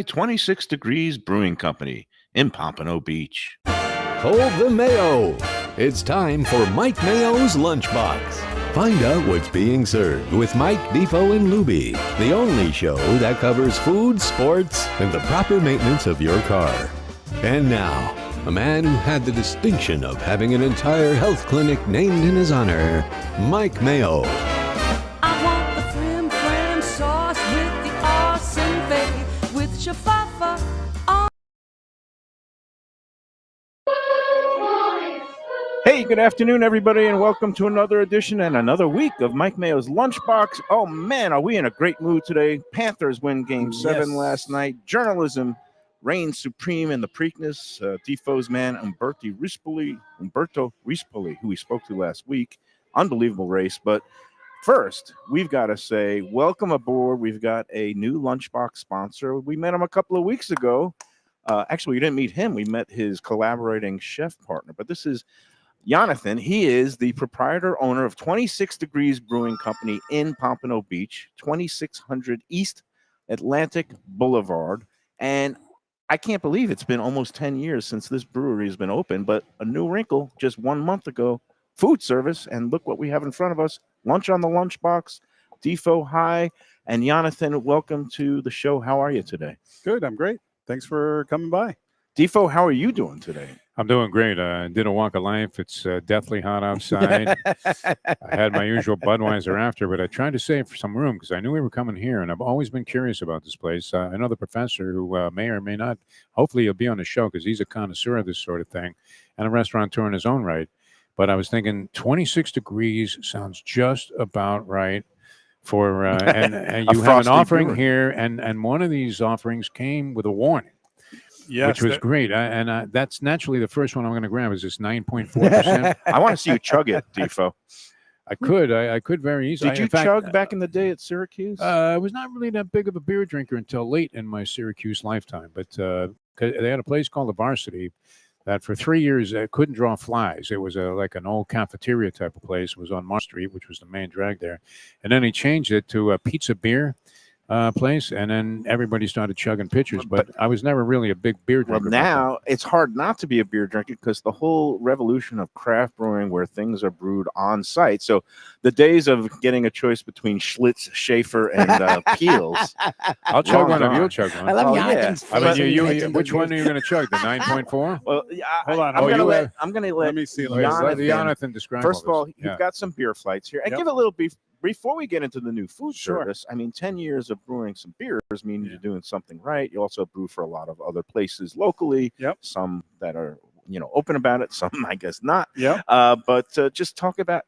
26 Degrees Brewing Company in Pompano Beach. Hold the Mayo. It's time for Mike Mayo's Lunchbox. Find out what's being served with Mike, Defoe, and Lubie, the only show that covers food, sports, and the proper maintenance of your car. And now, a man who had the distinction of having an entire health clinic named in his honor, Mike Mayo. I want the frim fram sauce with the awesome bay with shafafa on. Hey, good afternoon, everybody, and welcome to another edition and another week of Mike Mayo's Lunchbox. Oh, man, are we in a great mood today? Panthers win Game 7 last night. Journalism reigns supreme in the Preakness. Defoe's man, Umberto Rispoli, who we spoke to last week. Unbelievable race. But first, we've got to say welcome aboard. We've got a new Lunchbox sponsor. We met him a couple of weeks ago. Actually, we didn't meet him. We met his collaborating chef partner. But this is Yonathan. He is the proprietor owner of 26 Degrees Brewing Company in Pompano Beach, 2600 East Atlantic Boulevard. And I can't believe it's been almost 10 years since this brewery has been open, but a new wrinkle just 1 month ago, food service. And look what we have in front of us, lunch on the Lunchbox. Defoe, hi. And Yonathan, welcome to the show. How are you today? Good. I'm great. Thanks for coming by. Defoe, how are you doing today? I'm doing great. I did a walk of life. It's deathly hot outside. I had my usual Budweiser after, but I tried to save some room because I knew we were coming here, and I've always been curious about this place. I know the professor who may or may not, hopefully he'll be on the show because he's a connoisseur of this sort of thing and a restaurateur in his own right. But I was thinking 26 degrees sounds just about right for, and you have an offering here, and one of these offerings came with a warning. Yes, which was great. And that's naturally the first one I'm going to grab is this 9.4%. I want to see you chug it, Defoe. I could very easily. Did you chug back in the day at Syracuse? I was not really that big of a beer drinker until late in my Syracuse lifetime. But they had a place called the Varsity that for 3 years couldn't draw flies. It was like an old cafeteria type of place. It was on Marsh Street, which was the main drag there. And then he changed it to a pizza beer place, and then everybody started chugging pitchers, but I was never really a big beer drinker. Well, now it's hard not to be a beer drinker because the whole revolution of craft brewing where things are brewed on site. So the days of getting a choice between Schlitz, Schaefer, and Peels. I'll chug one if you'll chug one. I love Jonathan's face. I mean, which one are you going to chug? The 9.4? Well, hold on. I'm going to let me see. Jonathan describe. First of all, you've got some beer flights here, and give a little beef. Before we get into the new food service, I mean, 10 years of brewing some beers means you're doing something right. You also brew for a lot of other places locally. Some that are, open about it. Some, I guess, not. But just talk about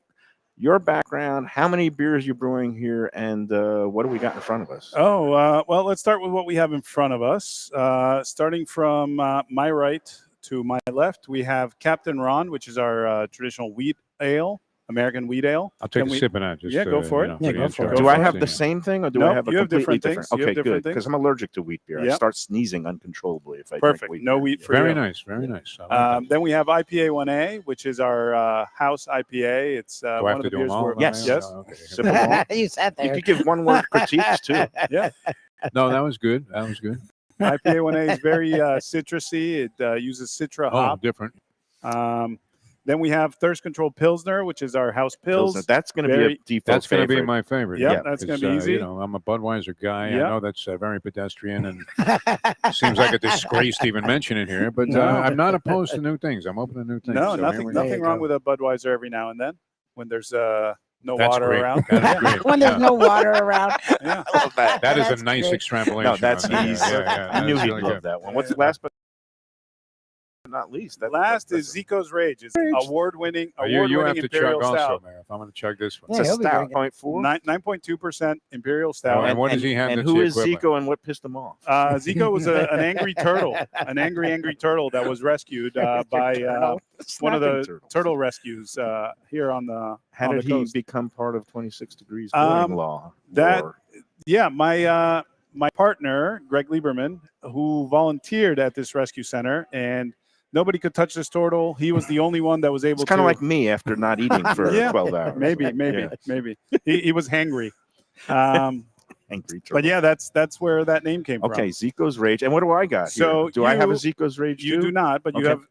your background, how many beers you're brewing here, and what do we got in front of us? Well, let's start with what we have in front of us. Starting from my right to my left, we have Captain Ron, which is our traditional wheat ale. American wheat ale. I'll take a sip of that. Just, go for it. Go for it. Do I have the same thing, or do I have a completely different? Okay, good. Because I'm allergic to wheat beer. I start sneezing uncontrollably if I drink wheat beer. No wheat for Very you. nice. Very nice. Then we have IPA 1A, which is our house IPA. It's one of the beers where yes. Oh, okay. You sat there. You could give one word critiques too. Yeah. No, that was good. That was good. IPA 1A is very citrusy. It uses Citra hop. Oh, different. Then we have Thirst Control Pilsner, which is our house Pils. That's going to be a Defoe That's going to be my favorite. Yeah, that's going to be easy. I'm a Budweiser guy. I know that's very pedestrian and seems like a disgrace to even mention it here. But I'm not opposed to new things. I'm open to new things. No, so nothing wrong with a Budweiser every now and then when there's no water around. When there's no water around. Yeah, I love that. That is a nice extrapolation. No, that's easy. I knew he'd love that one. What's the last but not least? Last is Zico's Rage. It's award-winning you have to Imperial chug Stout. also, man. If I'm going to chug this one. It's a stout, 0.4. 9.2% Imperial Stout. And what does he have? And who is Zico, and what pissed him off? Zico was an angry turtle, an angry turtle that was rescued by one of the turtle rescues here on the How did he become part of 26 Degrees Brewing Law? My partner, Greg Lieberman, who volunteered at this rescue center, and nobody could touch this turtle. He was the only one that was able to. It's kind of like me after not eating for 12 hours. Maybe. He was hangry. Angry turtle. But yeah, that's where that name came from. Okay, Zico's Rage. And what do I got So here? Do I have a you- Zico's Rage You too? do not, but you Okay. have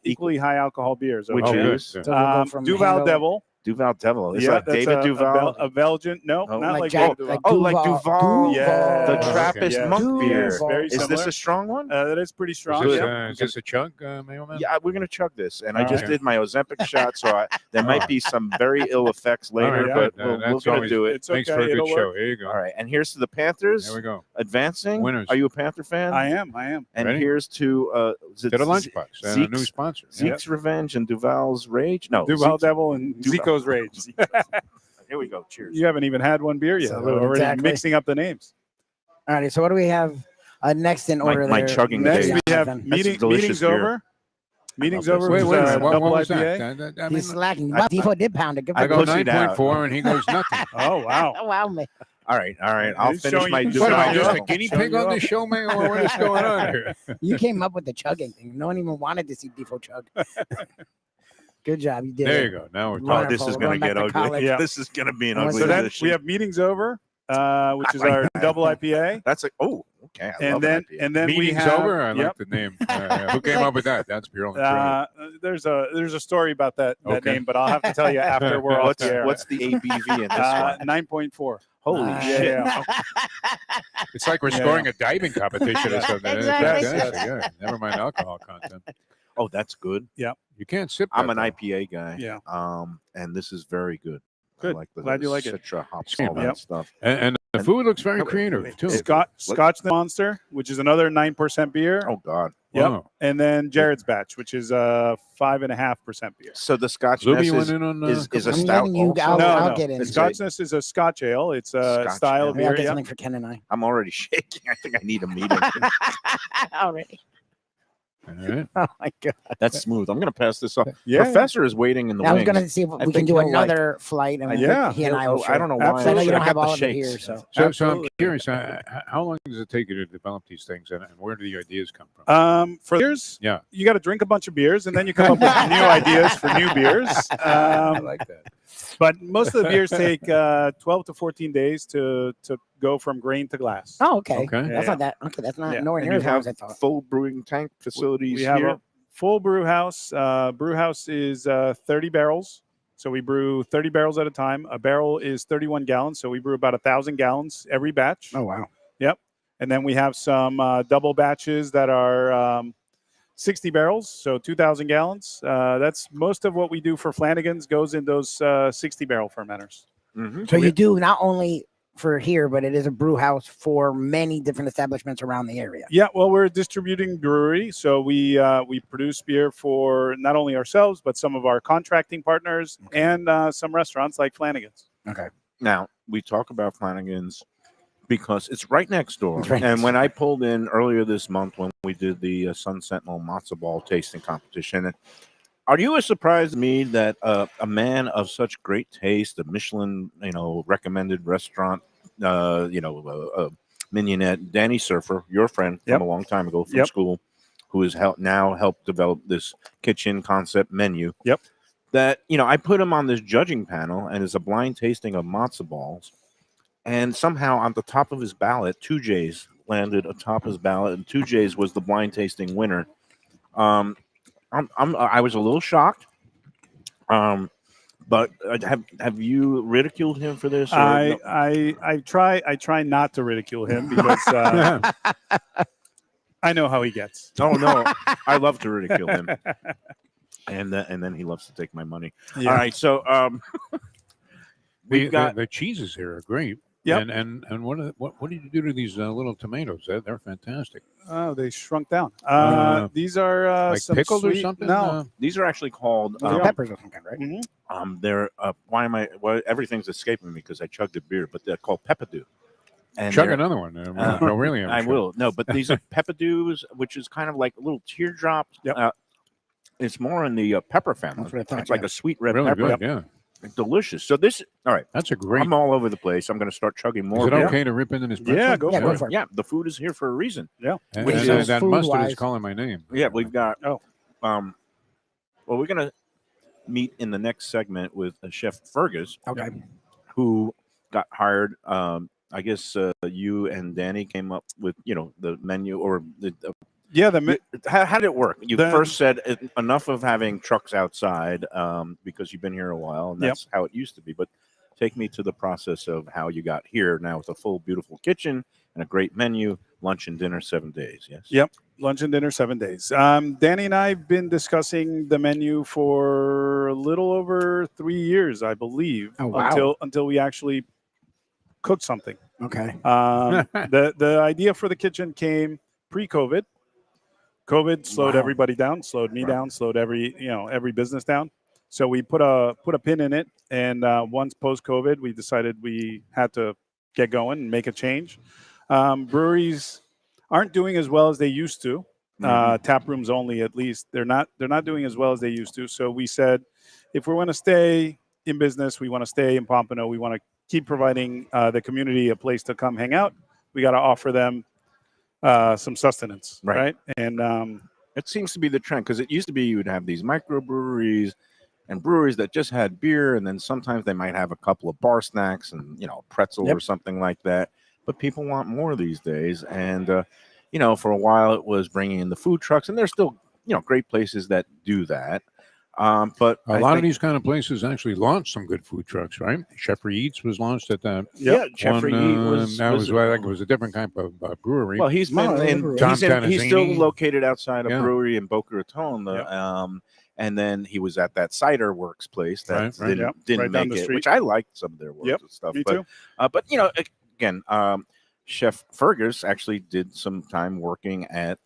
equally high alcohol beers. Which over there. is So we'll go from Duval handle- Devil. Duval Devil. It's Yeah, like that's David Duval. a Belgian. No, Oh. not Like like Jack, David like Duval. Oh, like Duval. Yeah. The Oh, Trappist okay. monk beer. Yes, very Is this similar. a strong one? That is pretty strong. Good. Yeah. Is this a chug, Mayo Man? Yeah, we're gonna chug this, and I All just right. did my Ozempic shot, so there might be some very ill effects later, right, but good. we're That's gonna always- do it. It's Thanks okay. for a good It'll show. work. Here you go. All right, and here's to the Panthers There we go. advancing. Winners. Are you a Panther fan? I am. And Ready? here's to is it To the Lunchbox, a new Zeke's- sponsor. Yeah. Zeke's Revenge and Duval's Rage. No, Duval Zeke's- Devil and Duval. Zico's Rage. Here we go. Cheers. You haven't even had one beer yet. Salute, Already exactly. mixing up the names. All right. So what do we have next in order? my there? chugging Next, Dave. we have Jonathan? That's delicious meetings beer. over. Meetings love this. over. Wait, was, wait a minute. What double was IPA. that? I mean, He's slacking. Well, Default did pound it. Good for I go you. pussied out. 9.4 and he goes nothing. Oh wow! Oh, wow, man. All right. I'll He's finish showing my you- Duval. What am I, just a Devil. guinea Showing pig you on up. this show, man? What is going on here? You came up with the chugging thing. No one even wanted to see Default chug. Good job. You did. There it. you go. Now we're Oh, talking. this Wonderful. is We're gonna going back get to ugly. college. Yeah. This is gonna be an Oh, ugly So then edition. we have meetings over, which is our double IPA, That's like okay. I love and an IPA. then we Meetings have. over. I Yep. like the name. Who came up with that? That's pure on the track. There's a story about that Okay. name, but I'll have to tell you after we're off what's the air. what's the ABV in this one? 9.4. Holy Yeah, shit! yeah. It's like we're Yeah. scoring a diving competition or something. Exactly. Fantastic, yeah. Never mind alcohol content. Oh, that's good. You can't sip. I'm that, an though. IPA guy. Yeah. And this is very good. Good. I like the Glad you like it. Citra hops, Yep. all that stuff. And the food looks very creative too. Scotch the Monster, which is another 9% beer. Oh God. Yep. Wow. And then Jared's batch, which is 5.5% beer. So the Scotch Lubie is, went in on is a I'm stout. letting you. also? I'll no, get in. The Scotchness is a Scotch ale. It's a Scotch style ale. of Maybe I'll beer. get Yeah. something for Ken and I. I'm already shaking. I think I need a meeting. Already. All right. Oh my god. That's smooth. I'm gonna pass this off. Yeah. Professor is waiting in the I was wings. gonna see if I we can think do he'll like- another flight, and Yeah. he and I will. I don't know why. I know you don't I have got the all of it shakes. here, so. So I'm Absolutely. curious. How long does it take you to develop these things, and where do the ideas come from? For beers, Yeah. you got to drink a bunch of beers, and then you come up with new ideas for new beers. I like that. But most of the beers take 12 to 14 days to go from grain to glass. Oh, okay. Okay. That's Yeah. not that. Okay, that's not Yeah. nowhere And near you as long as I have thought. full brewing tank facilities We have here. a full brew house. Brew house is 30 barrels. So we brew 30 barrels at a time. A barrel is 31 gallons. So we brew about 1,000 gallons every batch. Oh wow. Yep. And then we have some double batches that are 60 barrels. So 2,000 gallons. That's most of what we do for Flanagan's goes in those 60 barrel fermenters. Mhm. So you do not only for here, but it is a brew house for many different establishments around the area. Yeah, well, we're a distributing brewery, so we produce beer for not only ourselves but some of our contracting partners and some restaurants like Flanagan's. Okay. Now we talk about Flanagan's because it's right next door. It's right and next when I pulled in earlier this month when we did the Sun Sentinel matzo ball tasting competition, are you as surprised as me that a man of such great taste, a Michelin, recommended restaurant, mignonette, Danny Surfer, your friend Yep. from a long time ago from Yep. school, who has now helped develop this kitchen concept menu. Yep. That I put him on this judging panel, and it's a blind tasting of matzo balls, and somehow on the top of his ballot, 2J's landed atop his ballot, and 2J's was the blind tasting winner. I was a little shocked. But have you ridiculed him for this? Or no? I try not to ridicule him because I know how he gets. Oh no, I love to ridicule him, and then he loves to take my money. Yeah. All right, so we've got the cheeses here are great. Yep. And what did you do to these little tomatoes? They're fantastic. Oh, they shrunk down. These are Like some pickled or sweet- something? No, these are actually called. Those are peppers of some kind, right? Mhm. They're why am I? Well, everything's escaping me because I chugged a beer, but they're called peppadew. And Chug they're- another one. No, really, I will. No, but these are peppadews, which is kind of like little teardrops. Yep. It's more in the pepper family. That's what I thought, It's like yeah. a sweet red Really pepper. good. Yeah, Delicious. So this, all right. that's a great. I'm all over the place. I'm going to start chugging more. Is it of okay to rip into this? Yeah, pretzel? go Yeah, for go it. for it. Yeah, the food is here for a reason. And, Which and is that mustard is food-wise. calling my name. Yeah, we've got. Oh. Well, we're going to meet in the next segment with Chef Fergus, Okay. who got hired I guess you and Danny came up with the menu or Yeah, how did it work? You The- first said enough of having trucks outside because you've been here a while, and Yep. that's how it used to be. But take me to the process of how you got here now with a full, beautiful kitchen and a great menu, lunch and dinner 7 days. Yes. Yep. Lunch and dinner 7 days. Danny and I have been discussing the menu for a little over 3 years, I believe, Oh, wow. until we actually cooked something. Okay. The idea for the kitchen came pre-COVID. COVID slowed Wow. everybody down, slowed me Right. down, slowed every business down. So we put a pin in it, and once post-COVID, we decided we had to get going and make a change. Breweries aren't doing as well as they used to. Tap rooms only, at least they're not doing as well as they used to. So we said, if we want to stay in business, we want to stay in Pompano, we want to keep providing the community a place to come hang out. We got to offer them some sustenance, right? And It seems to be the trend because it used to be you would have these microbreweries and breweries that just had beer, and then sometimes they might have a couple of bar snacks and pretzel or something like that. But people want more these days, and for a while it was bringing in the food trucks, and there's still great places that do that. But A lot of these kind of places actually launched some good food trucks, right? Jeffrey Eats was launched at that. Jeffrey Eat was that was well, I think it was a different type of brewery. Well, he's No, been in, Tom he's still Tanazzini. located outside a Yeah. brewery in Boca Raton. And then he was at that cider works place that Right. didn't Yep, right down make the it, street. which I liked some of their works Yep, and stuff. me but, too. But again, Chef Fergus actually did some time working at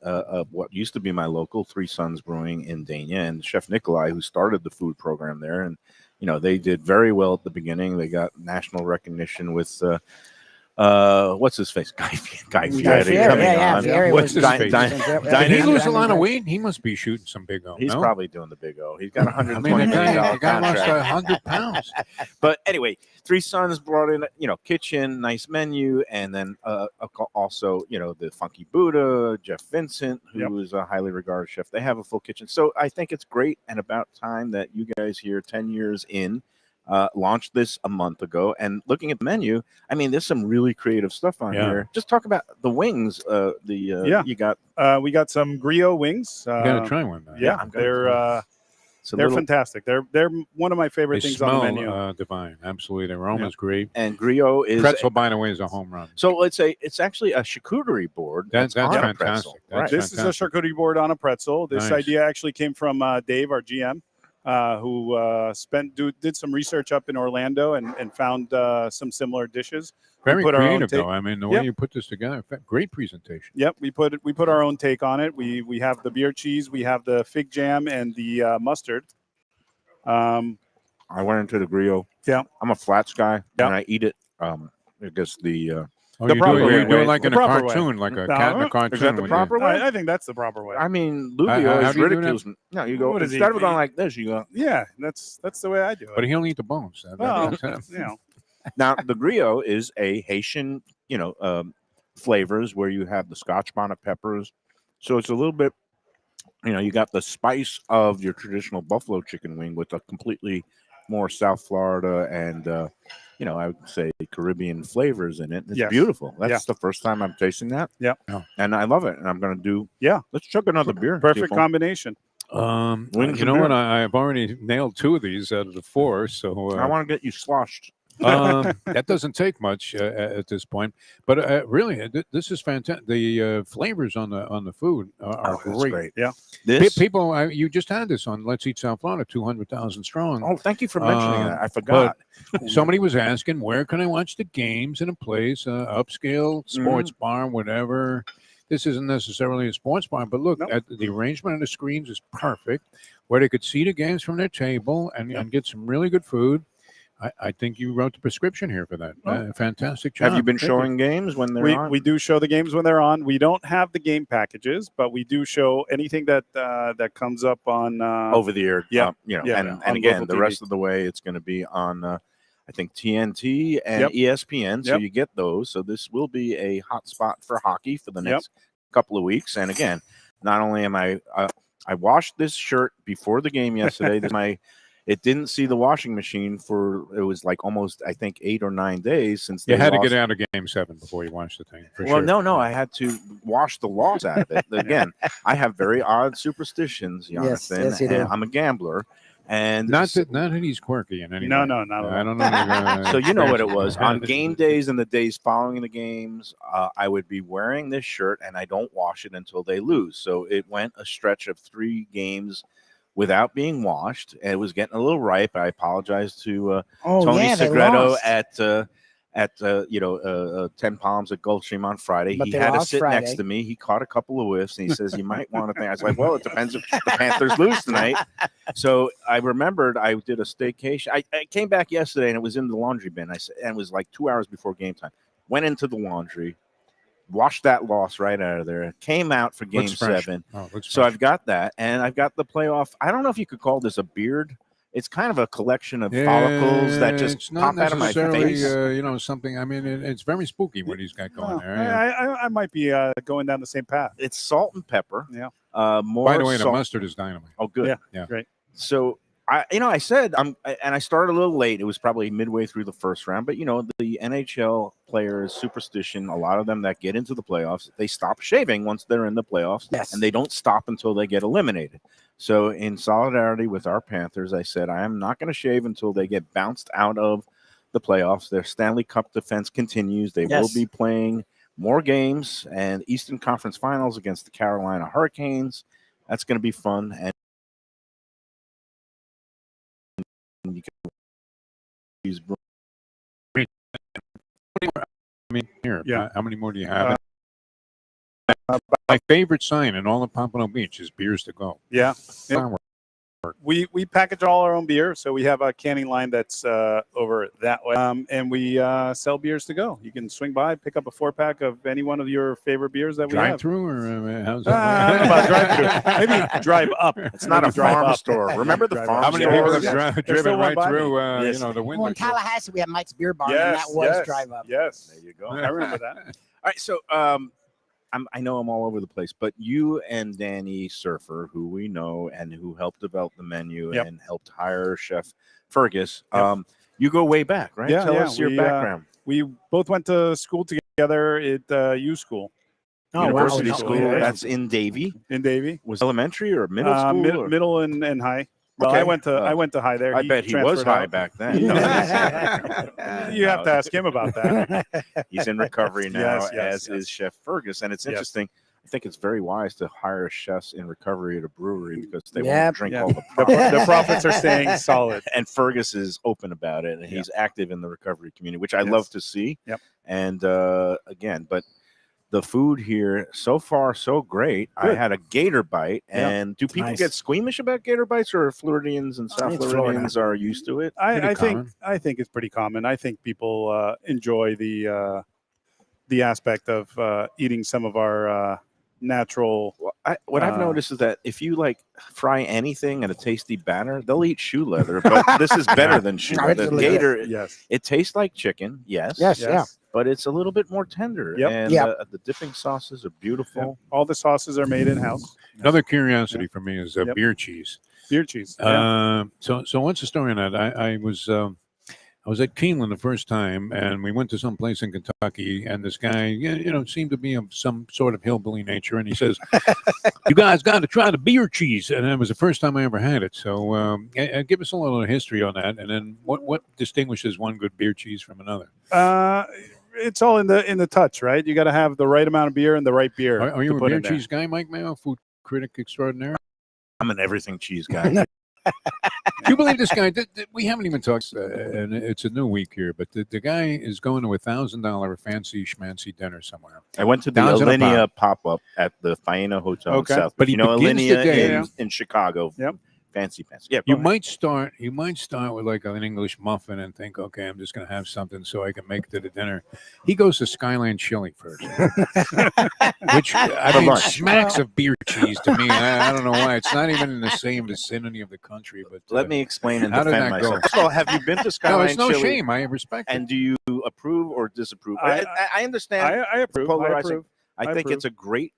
what used to be my local Three Sons Brewing in Dania, and Chef Nikolai, who started the food program there, and they did very well at the beginning. They got national recognition with what's his face, Guy Fieri coming on. Fieri What's was- his face? Did he lose a lot of Dining- weight? He must be shooting some big O. He's no? probably doing the big O. He's got I $120 mean, the million guy lost contract. 100 pounds. But anyway, Three Sons brought in, kitchen, nice menu, and then also, the Funky Buddha, Jeff Vincent, who is a highly regarded chef. They have a full kitchen. So I think it's great and about time that you guys here 10 years in launched this a month ago. And looking at the menu, I mean, there's some really creative stuff on here. Just talk about the wings. You got. We got some griot wings. You got to try one, man. Yeah, they're fantastic. They're one of my favorite They things smell on the menu. divine. Absolutely. Their aroma's great. And griot is Pretzel, by the way, is a home run. So it's actually a charcuterie board. That's on a fantastic. pretzel. That's Right. This is a charcuterie board on a pretzel. This Nice. idea actually came from Dave, our GM, who did some research up in Orlando and found some similar dishes. Very put our own creative, take- though. I mean, the way you put this together, great presentation. Yep, we put our own take on it. We have the beer cheese, we have the fig jam, and the mustard. I went into the griot. Yeah. I'm a flats guy, Yeah. and I eat it. I guess the Oh, The you proper do it, you way. do it like The in a proper way. cartoon, like a No, cat in a is cartoon. that the when proper you, way? I think that's the proper way. I mean, Lubie how always do you do that? ridicules me. No, you go What is he- instead of going like this, you go. Yeah, that's the way I do it. But he'll eat the bones. Well, That's- Now the griot is a Haitian, flavors where you have the Scotch bonnet peppers, so it's a little bit, you got the spice of your traditional buffalo chicken wing with a completely more South Florida and I would say Caribbean flavors in it. It's Yes. beautiful. That's Yeah. the first time I'm tasting that. Yeah. And I love it. And I'm gonna do. Yeah. Let's chug another beer. Perfect people. combination. Wings you and know what? beer. I've already nailed 2 of these out of the 4. So I want to get you sloshed. that doesn't take much at this point. But really, this is fantastic. The flavors on the food are That's great. Yeah. This. People, you just had this on Let's Eat South Florida, 200,000 strong. Oh, thank you for mentioning that. I forgot. Somebody was asking, where can I watch the games in a place, upscale, sports bar, whatever. This isn't necessarily a sports bar, but look, Nope. at the arrangement of the screens is perfect, where they could see the games from their table and get some really good food. I think you wrote the prescription here for that. Fantastic job. Have you been Thank showing games when they're on? We do show the games when they're on. We don't have the game packages, but we do show anything that comes up on over the air. Yeah. And on again, local the TV. rest of the way it's going to be on, I think TNT and ESPN. So Yep. you get those. So this will be a hot spot for hockey for the next couple of weeks. And again, not only am I washed this shirt before the game yesterday. it didn't see the washing machine for it was like almost I think 8 or 9 days since You they had to lost. get out of Game 7 before you watched the thing. For Well, sure. no, I had to wash the loss out of it. Again, I have very odd superstitions, Yonathan. yes, you do. And I'm a gambler, and Not that he's quirky in any No, way. no, not at all. I don't know. so you know what it was on game days and the days following the games. I would be wearing this shirt, and I don't wash it until they lose. So it went a stretch of 3 games without being washed, and it was getting a little ripe. I apologize to Tony yeah, they Segreto lost. at 10 Palms at Gulfstream on Friday. But He they had to lost sit next Friday. to me. He caught a couple of whiffs, and he says, "You might want to think." I was like, "Well, it depends if the Panthers lose tonight." So I remembered I did a staycation. I came back yesterday, and it was in the laundry bin. And it was like 2 hours before game time. Went into the laundry, washed that loss right out of there. Came out for game Looks fresh. 7. Oh, looks So fresh. I've got that, and I've got the playoff. I don't know if you could call this a beard. It's kind of a collection of follicles that just it's not pop out of my necessarily, face. something. I mean, it's very spooky what he's got going No, there. Yeah. I might be going down the same path. It's salt and pepper. Yeah. More By the way, the salt. mustard is dynamite. Oh, good. Yeah. Great. So I said I started a little late. It was probably midway through the first round, but the NHL players' superstition. A lot of them that get into the playoffs, they stop shaving once they're in the playoffs, Yes. and they don't stop until they get eliminated. So, in solidarity with our Panthers, I said I am not going to shave until they get bounced out of the playoffs. Their Stanley Cup defense continues. They will Yes. be playing more games and Eastern Conference Finals against the Carolina Hurricanes. That's going to be fun. And you can use I mean, here, Yeah. how many more do you have? My favorite sign in all of Pompano Beach is beers to go. Yeah. Fireworks. We package all our own beer, so we have a canning line that's over that way, and we sell beers to go. You can swing by, pick up a 4-pack of any one of your favorite beers that we Drive have. through or how's I don't know that? about drive through. Maybe drive up. It's not a Maybe drive farm up. store. Remember the Drive farm up. How many store? people have There's driven still one right by me. through Yes. the window? Well, in Tallahassee, we have Mike's Beer Barn, and Yes, that was yes, drive up. Yes, There you go. I remember that. All right, so I know I'm all over the place, but you and Danny Surfer, who we know and who helped develop the menu Yep. and helped hire Chef Fergus, Yep. you go way back, right? Yeah, Tell yeah, us your we, background. We both went to school together at U School Oh, wow. University Oh, school. yeah. That's in Davie. in Davie. Was elementary or middle school? or- Middle and high. Well, Okay. I went to high there. I bet he was transferred high out. back then. You have to ask him about that. He's in recovery now, Yes, yes, as yes. is Chef Fergus. And it's Yes. interesting. I think it's very wise to hire chefs in recovery at a brewery because they Yep. won't drink Yeah. all the The, profit. the profits are staying solid. And Fergus is open about it, and Yeah. he's active in the recovery community, which I Yes. love to see. Yep. And again, but the food here so far so great. I Good. had a gator bite, Yeah. and do people Nice. get squeamish about gator bites, or Floridians and South It's Floridians are used to it? I common. think it's pretty common. I think people enjoy the aspect of eating some of our natural. Well, what I've Uh, noticed is that if you like fry anything in a tasty batter, they'll eat shoe leather. But this is better than shoe No, leather. it's The delicious. gator, Yes. it tastes like chicken, yes, Yes, yeah. but it's a little bit more tender. Yep. And Yep. the dipping sauces are beautiful. All the sauces are made in house. Another curiosity for me is Yep. beer cheese. Beer cheese. Yeah. So what's the story on that? I was at Keeneland the first time, and we went to some place in Kentucky, and this guy, seemed to be of some sort of hillbilly nature, and he says, "You guys got to try the beer cheese," and that was the first time I ever had it. So, give us a little history on that, and then what distinguishes one good beer cheese from another? It's all in the touch, right? You got to have the right amount of beer and the right beer. Are you to a put beer in there. cheese guy, Mike Mayo, food critic extraordinaire? I'm an everything cheese guy. Do you believe this guy? We haven't even talked, and it's a new week here, but the guy is going to $1,000 fancy schmancy dinner somewhere. I went to the $1,000 a Alinea pop-up at the Faena Hotel Okay. in South. But he begins Alinea the day- in Chicago. Yep. Fancy. Yeah, You go ahead. might start with like an English muffin and think, okay, I'm just going to have something so I can make it to the dinner. He goes to Skyland Chili first, which I For mean lunch. smacks of beer cheese to me. I don't know why. It's not even in the same vicinity of the country. But Let me explain and how did defend that go? myself. First of all, have you been to No, Skyline it's no Chili? shame. I respect And it. do you approve or disapprove? I- I understand. I approve. I polarizing. approve. I I think approve. it's a great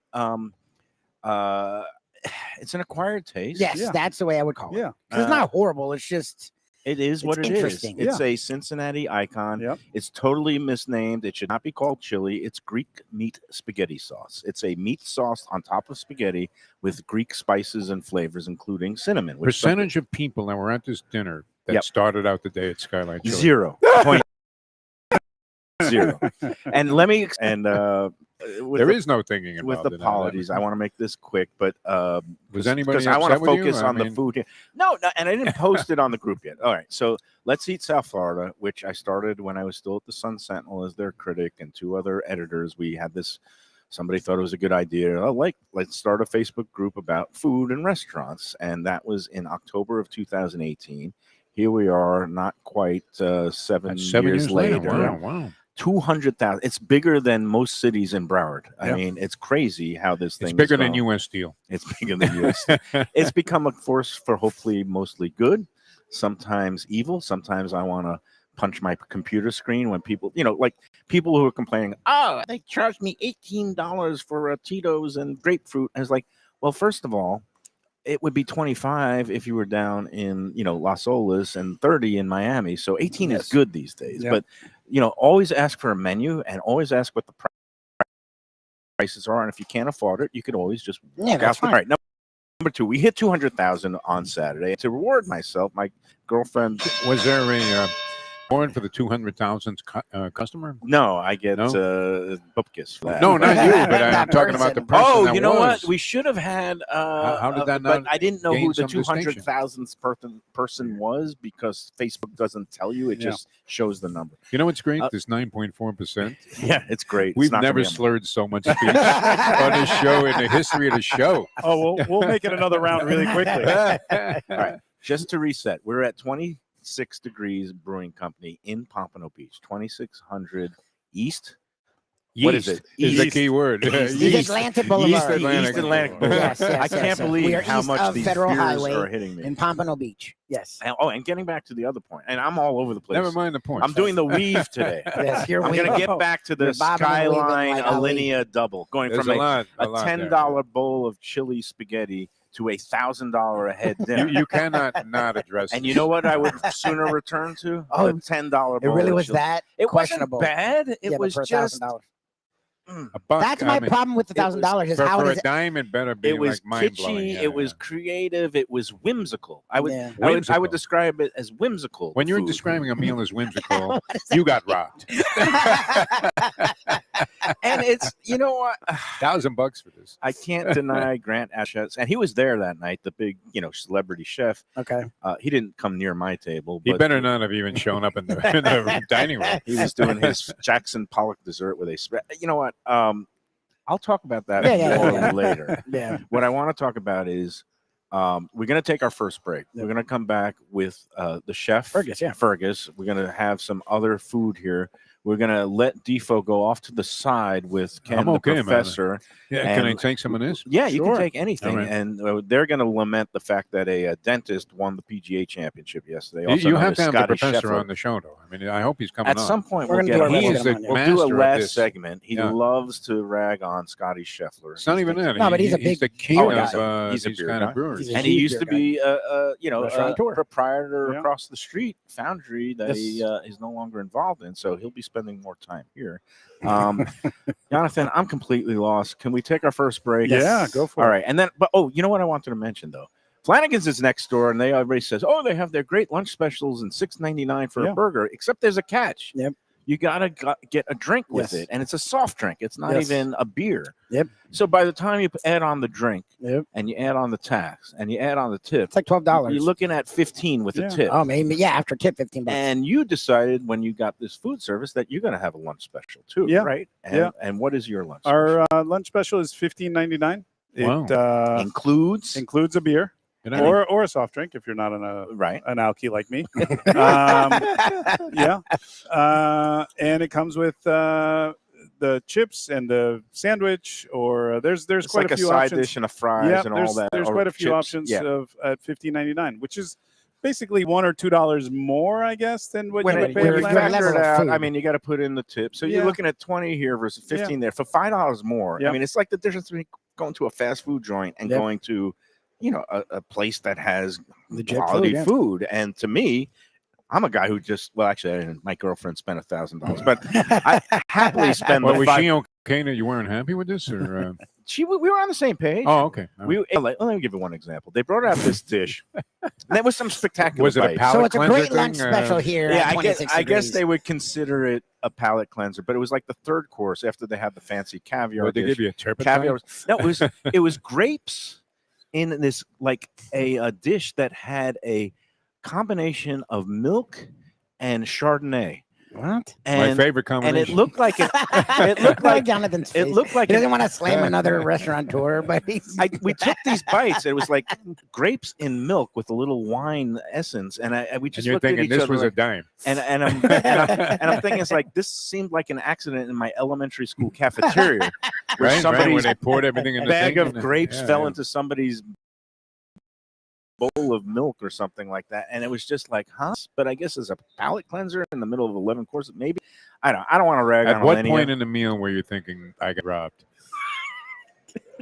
it's an acquired taste. Yes, Yeah. that's the way I would call it. Yeah. 'Cause it's not horrible. It's just It is what It's it is. interesting. It's a Cincinnati icon. Yep. It's totally misnamed. It should not be called chili. It's Greek meat spaghetti sauce. It's a meat sauce on top of spaghetti with Greek spices and flavors, including cinnamon. Which Percentage of people that were at this dinner that Yep. started out the day at Skyline Chili. 0.0. And let me There is no thinking about with apologies. I want to make this quick, but Was anybody because I want to upset with you? focus I on the mean- food here. No, and I didn't post it on the group yet. All right, so Let's Eat South Florida, which I started when I was still at the Sun Sentinel as their critic, and 2 other editors. We had this. Somebody thought it was a good idea. Let's start a Facebook group about food and restaurants, and that was in October of 2018. Here we are, not quite 7 years later. Wow. 200,000. It's bigger than most cities in Broward. I Yeah. mean, it's crazy how this thing It's bigger is than going. U.S. Steel. It's bigger than US. It's become a force for hopefully mostly good, sometimes evil. Sometimes I want to punch my computer screen when people, like people who are complaining, oh, they charged me $18 for Tito's and grapefruit. I was like, well, first of all, it would be 25 if you were down in, Las Olas, and 30 in Miami. So 18 is good these days. Yeah. But, always ask for a menu and always ask what the prices are. And if you can't afford it, you could always just walk that's out. fine. All right. Number 2, we hit 200,000 on Saturday. To reward myself, my girlfriend. Was there a warrant for the 200,000th customer? No, I get No? bupkis for that. No, not you, but That I'm talking about the person. person Oh, that you know what? was. We should have had. How did that but not I didn't know gain who the some distinction? 200,000th person was because Facebook doesn't tell you. It Yeah. just shows the number. You know what's great? Uh, This 9.4%. Yeah, it's great. We've It's not gonna never be on- slurred so much speech on this show in the history of the show. Oh, we'll make it another round really quickly. All right, just to reset, we're at 26 Degrees Brewing Company in Pompano Beach, 2600 East. What is it? Is the East. key word. East. East Atlantic Boulevard. East Atlantic. East Atlantic Boulevard. Boulevard. Yes, I can't yes. We believe are how east much of these Federal beers Highway are hitting me. in Pompano Beach. Yes. And getting back to the other point, and I'm all over the place. Never mind the point. I'm doing the weave today. Yes, you're I'm going to weaving. get back to the You're bobbing and weaving Skyline like Ali. Alinea double, going There's from a lot a there. $10 bowl of chili spaghetti to a $1,000 a head dinner. You cannot not address And this. you know what I would sooner return to? Oh, a $10 bowl. It really of was chili. that It questionable. wasn't bad. It Yeah, but was for just. $1,000. A buck, That's I my mean, problem with the $1,000 is for, how for does a it? dime, it better be It was like mind blowing. kitschy. Yeah, it was yeah. creative. It was whimsical. I would. Yeah. I would Whimsical. describe it as whimsical. When you're food. describing a meal as whimsical, What is that? you got robbed. and it's what. $1,000 for this. I can't deny Grant Ashetz, and he was there that night. The big, celebrity chef. Okay. He didn't come near my table. He But better not have even shown up in the dining room. He was doing his Jackson Pollock dessert with a spread. You know what? I'll talk about that Yeah, more yeah. later. Yeah. What I want to talk about is we're going to take our first break. Yeah. We're going to come back with the chef Fergus, yeah. Fergus. We're going to have some other food here. We're going to let Defo go off to the side with Ken, I'm the okay, man. professor. Yeah, can I And- take some of this? Yeah, you Sure. can take anything. All right. And they're going to lament the fact that a dentist won the PGA championship yesterday. You, also you known have as to have the Scotty professor Scheffler. on the show, though. I mean, I hope he's coming At on. some point, We're we'll gonna get do him. our He's best. the We'll do a master of last this. segment. He Yeah. loves to rag on Scotty Scheffler. It's not even that. No, but he's a he's big the king beer of guy. He's a these beer kind guy. of brewers. He's a And he huge used to beer be, a Restaurateur. proprietor Yeah. across the street, foundry that Yes. he is no longer involved in. So he'll be spending more time here. Yonathan, I'm completely lost. Can we take our first break? Yeah, go for All it. right. And then, you know what I wanted to mention though? Flanagan's is next door, and everybody says, "Oh, they have their great lunch specials and $6.99 for Yeah. a burger." Except there's a catch. Yep. You gotta get a drink with Yes. it, and it's a soft drink. It's not Yes. even a beer. Yep. So by the time you add on the drink, Yep. and you add on the tax, and you add on the tip, It's like $12. you're looking at 15 with Yeah. the tip. Oh, maybe. Yeah, after tip, $15. And you decided when you got this food service that you're going to have a lunch special too, Yeah. right? And, Yeah. And what is your lunch? Our lunch special is $15.99. It Wow. Includes includes a beer And I mean, or a soft drink if you're not right. an alky like me. Yeah. And it comes with the chips and the sandwich, or there's It's quite like a a few side options. dish and a fries Yeah, and all there's that. there's or quite a few chips. options Yeah. at $15.99, which is basically $1 or $2 more, I guess, than what When you it, would when pay you at your Flanagan's. factor it level of out, I food. mean, you got to put in the tip. So you're Yeah. looking at 20 here versus 15 there for $5 more. Yeah. I mean, it's like the difference between going to a fast food joint and Yep. going to, a place that has Legit quality food, yeah. food. And to me, I'm a guy who actually, I didn't. My girlfriend spent $1,000, but I happily spend. Well, the was five- she okay that you weren't happy with this? Or we were on the same page. oh, okay. All right. Let me give you one example. They brought out this dish. And there was some spectacular. Was it a bites. palate So it's a cleanser great lunch thing? special here. Yeah, at I 26 guess degrees. they would consider it a palate cleanser, but it was like the third course after they had the fancy caviar. Would they dish. give you a turpentine? Caviar. No, it was grapes in this like a dish that had a combination of milk and Chardonnay. What? My And favorite combination. and it looked like it looked like Jonathan's it face. looked like He doesn't want to slam another restaurateur, but we took these bites. It was like grapes in milk with a little wine essence, and we And just you're looked at thinking each this other was like, a dime. and I'm thinking it's like this seemed like an accident in my elementary school cafeteria where Right, where somebody's they poured everything in the bag thing of and grapes yeah, fell yeah. into somebody's bowl of milk or something like that, and it was just like, huh? But I guess as a palate cleanser in the middle of 11 courses, maybe I don't want to rag At on what Millennium. point in the meal were you thinking I got robbed?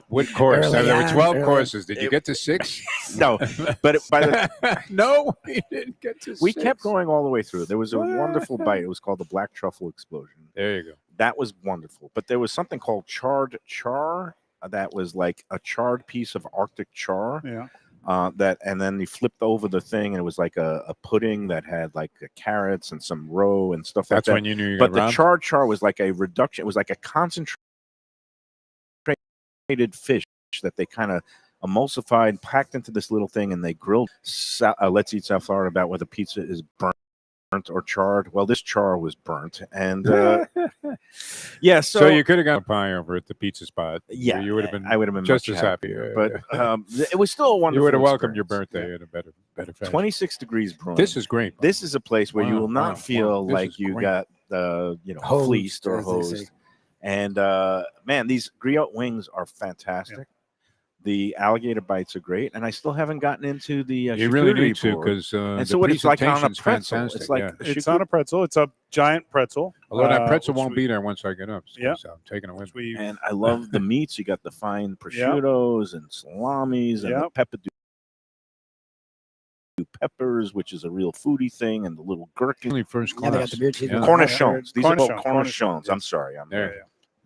What course? Early There were on, 12 early. courses. Did you get to 6? No, but by the No, we didn't get to we 6. kept going all the way through. There was a wonderful bite. It was called the Black Truffle Explosion. There you go. That was wonderful. But there was something called charred char that was like a charred piece of Arctic char. Yeah. And then you flipped over the thing, and it was like a pudding that had like carrots and some roe and stuff like That's that. when you knew you But got the robbed? charred char was like a reduction. It was like a concentrated fish that they kind of emulsified, packed into this little thing, and they grilled. Let's Eat South Florida about whether pizza is burnt or charred. Well, this char was burnt, and yeah. So you could have got a pie over at the pizza spot. Yeah, you would have been. I would have been just much as happy. But it was still a wonderful. you would have welcomed your experience. birthday in a better fashion. 26 degrees brewing. This is great. This is a place where you Wow, will not wow, feel wow. This like is you great. got Hosed, fleeced or as they say. hosed. And man, these griot wings are fantastic. Yeah. The alligator bites are great, and I still haven't gotten into the. You really need to board. because And the so what it's like on a presentation's pretzel. fantastic. It's like yeah. It's on a pretzel. It's a giant pretzel. Although that pretzel which won't we- be there once I get up. Yeah. So I'm taking it with me. which we And I love the meats. You got the fine prosciuttos and salamis and the pepperdew peppers, which is a real foodie thing, and the little gherkin. Only first Yeah, they got class. the beer cheese. Yeah. Cornichons. These are called Cornichon, cornichons. yeah. I'm sorry. I'm There.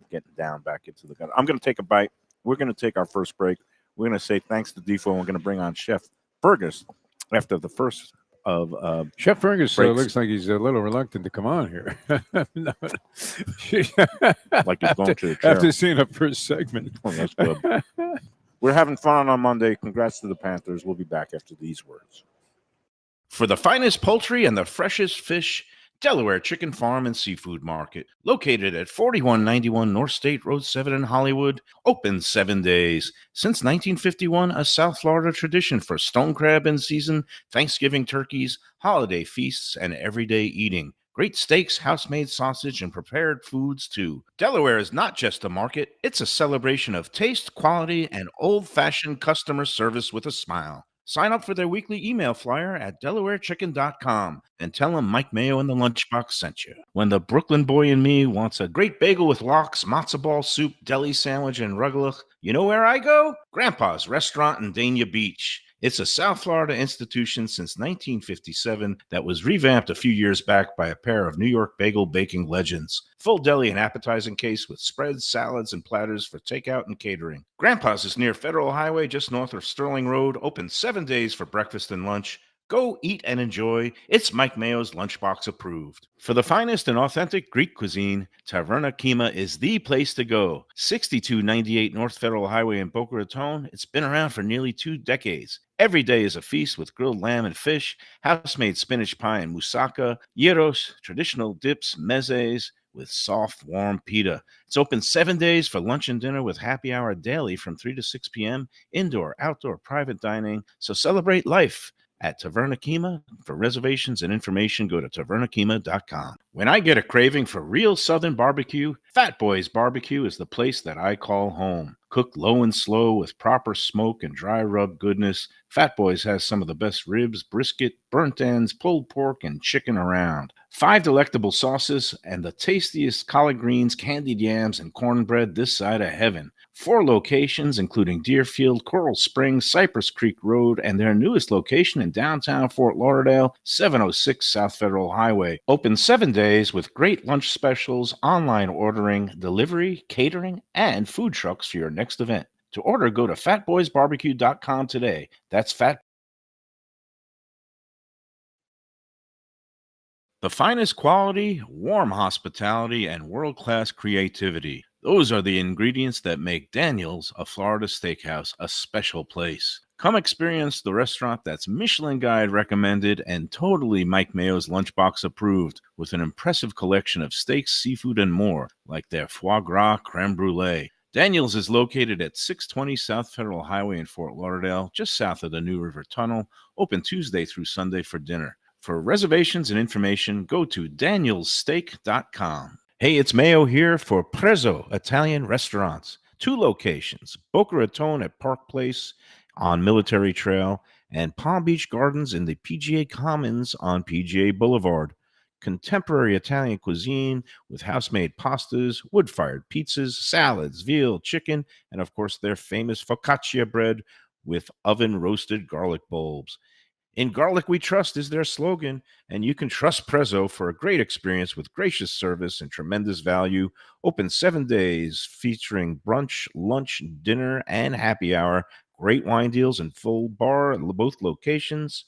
getting down back into the gun. I'm going to take a bite. We're going to take our first break. We're going to say thanks to Defo, and we're going to bring on Chef Fergus after the first of Chef Fergus breaks. looks like he's a little reluctant to come on here. No. like he's going to the chair. After seeing the first segment. Oh, that's good. We're having fun on Monday. Congrats to the Panthers. We'll be back after these words. For the finest poultry and the freshest fish, Delaware Chicken Farm and Seafood Market, located at 4191 North State Road 7 in Hollywood, open 7 days. Since 1951, a South Florida tradition for stone crab in season, Thanksgiving turkeys, holiday feasts, and everyday eating. Great steaks, house-made sausage, and prepared foods, too. Delaware is not just a market, it's a celebration of taste, quality, and old-fashioned customer service with a smile. Sign up for their weekly email flyer at DelawareChicken.com and tell them Mike Mayo and the Lunchbox sent you. When the Brooklyn boy in me wants a great bagel with lox, matzo ball soup, deli sandwich, and rugelach, you know where I go? Grandpa's Restaurant in Dania Beach. It's a South Florida institution since 1957 that was revamped a few years back by a pair of New York bagel baking legends. Full deli and appetizing case with spreads, salads, and platters for takeout and catering. Grandpa's is near Federal Highway just north of Sterling Road, open 7 days for breakfast and lunch. Go eat and enjoy. It's Mike Mayo's Lunchbox approved. For the finest and authentic Greek cuisine, Taverna Kima is the place to go. 6298 North Federal Highway in Boca Raton. It's been around for nearly 2 decades. Every day is a feast with grilled lamb and fish, house-made spinach pie and moussaka, gyros, traditional dips, mezes, with soft, warm pita. It's open 7 days for lunch and dinner with happy hour daily from 3 to 6 p.m., indoor, outdoor, private dining. So celebrate life at Taverna Kima. For reservations and information, go to tavernakima.com. When I get a craving for real Southern barbecue, Fat Boys Barbecue is the place that I call home. Cooked low and slow with proper smoke and dry rub goodness, Fat Boys has some of the best ribs, brisket, burnt ends, pulled pork, and chicken around. 5 delectable sauces and the tastiest collard greens, candied yams, and cornbread this side of heaven. 4 locations, including Deerfield, Coral Springs, Cypress Creek Road, and their newest location in downtown Fort Lauderdale, 706 South Federal Highway. Open 7 days with great lunch specials, online ordering, delivery, catering, and food trucks for your next event. To order, go to fatboysbarbecue.com today. That's fat. The finest quality, warm hospitality, and world-class creativity. Those are the ingredients that make Daniel's, a Florida steakhouse, a special place. Come experience the restaurant that's Michelin Guide recommended and totally Mike Mayo's Lunchbox approved, with an impressive collection of steaks, seafood, and more, like their foie gras creme brulee. Daniel's is located at 620 South Federal Highway in Fort Lauderdale, just south of the New River Tunnel, open Tuesday through Sunday for dinner. For reservations and information, go to danielssteak.com. Hey, it's Mayo here for Prezzo Italian Restaurants. 2 locations, Boca Raton at Park Place on Military Trail and Palm Beach Gardens in the PGA Commons on PGA Boulevard. Contemporary Italian cuisine with house-made pastas, wood-fired pizzas, salads, veal, chicken, and of course their famous focaccia bread with oven-roasted garlic bulbs. In Garlic We Trust is their slogan, and you can trust Prezzo for a great experience with gracious service and tremendous value. Open 7 days featuring brunch, lunch, dinner, and happy hour. Great wine deals and full bar at both locations.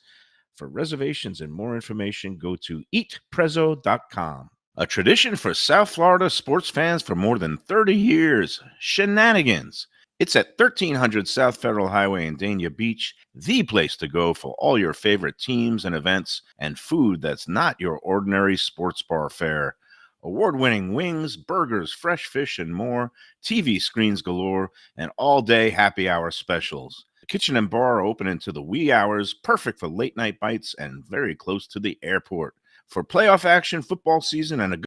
For reservations and more information, go to eatprezzo.com. A tradition for South Florida sports fans for more than 30 years, Shenanigans. It's at 1300 South Federal Highway in Dania Beach, the place to go for all your favorite teams and events and food that's not your ordinary sports bar fare. Award-winning wings, burgers, fresh fish, and more, TV screens galore, and all-day happy hour specials. The kitchen and bar are open into the wee hours, perfect for late-night bites and very close to the airport. For playoff action, football season, and a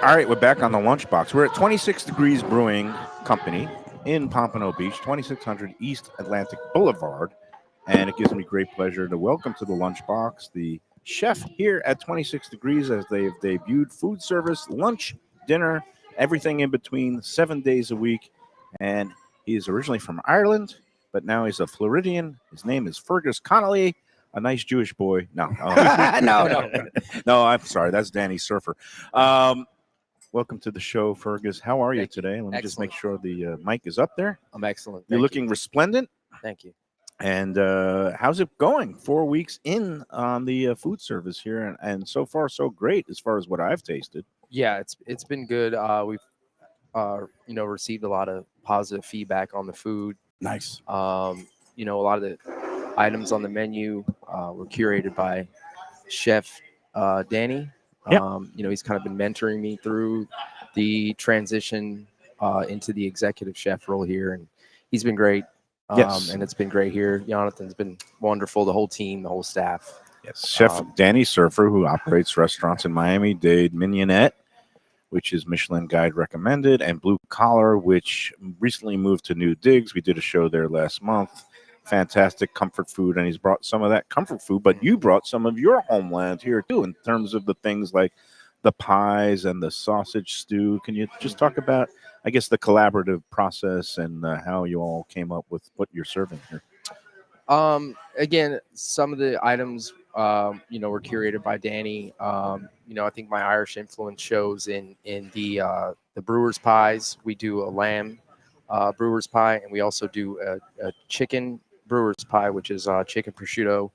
All right, we're back on the Lunchbox. We're at 26 Degrees Brewing Company in Pompano Beach, 2600 East Atlantic Boulevard. And it gives me great pleasure to welcome to the Lunchbox the chef here at 26 Degrees as they've debuted food service, lunch, dinner, everything in between, 7 days a week. And he is originally from Ireland, but now he's a Floridian. His name is Fergus Connolly, a nice Jewish boy. No, no, I'm sorry. That's Danny Surfer. Welcome to the show, Fergus. How are you today? Let me just make sure the mic is up there. I'm excellent. You're looking resplendent. Thank you. And how's it going? 4 weeks in on the food service here, and so far so great as far as what I've tasted. Yeah, it's been good. We've received a lot of positive feedback on the food. Nice. A lot of the items on the menu were curated by Chef Danny. Yep. He's kind of been mentoring me through the transition into the executive chef role here, and he's been great. Yes. And it's been great here. Yonathan's been wonderful. The whole team, the whole staff. Yes. Chef Danny Surfer, who operates restaurants in Miami-Dade Mignonette, which is Michelin Guide recommended, and Blue Collar, which recently moved to New Digs. We did a show there last month. Fantastic comfort food, and he's brought some of that comfort food, but you brought some of your homeland here too in terms of the things like the pies and the sausage stew. Can you just talk about, I guess, the collaborative process and how you all came up with what you're serving here? Again, some of the items were curated by Danny. I think my Irish influence shows in the brewer's pies. We do a lamb brewer's pie, and we also do a chicken brewer's pie, which is chicken prosciutto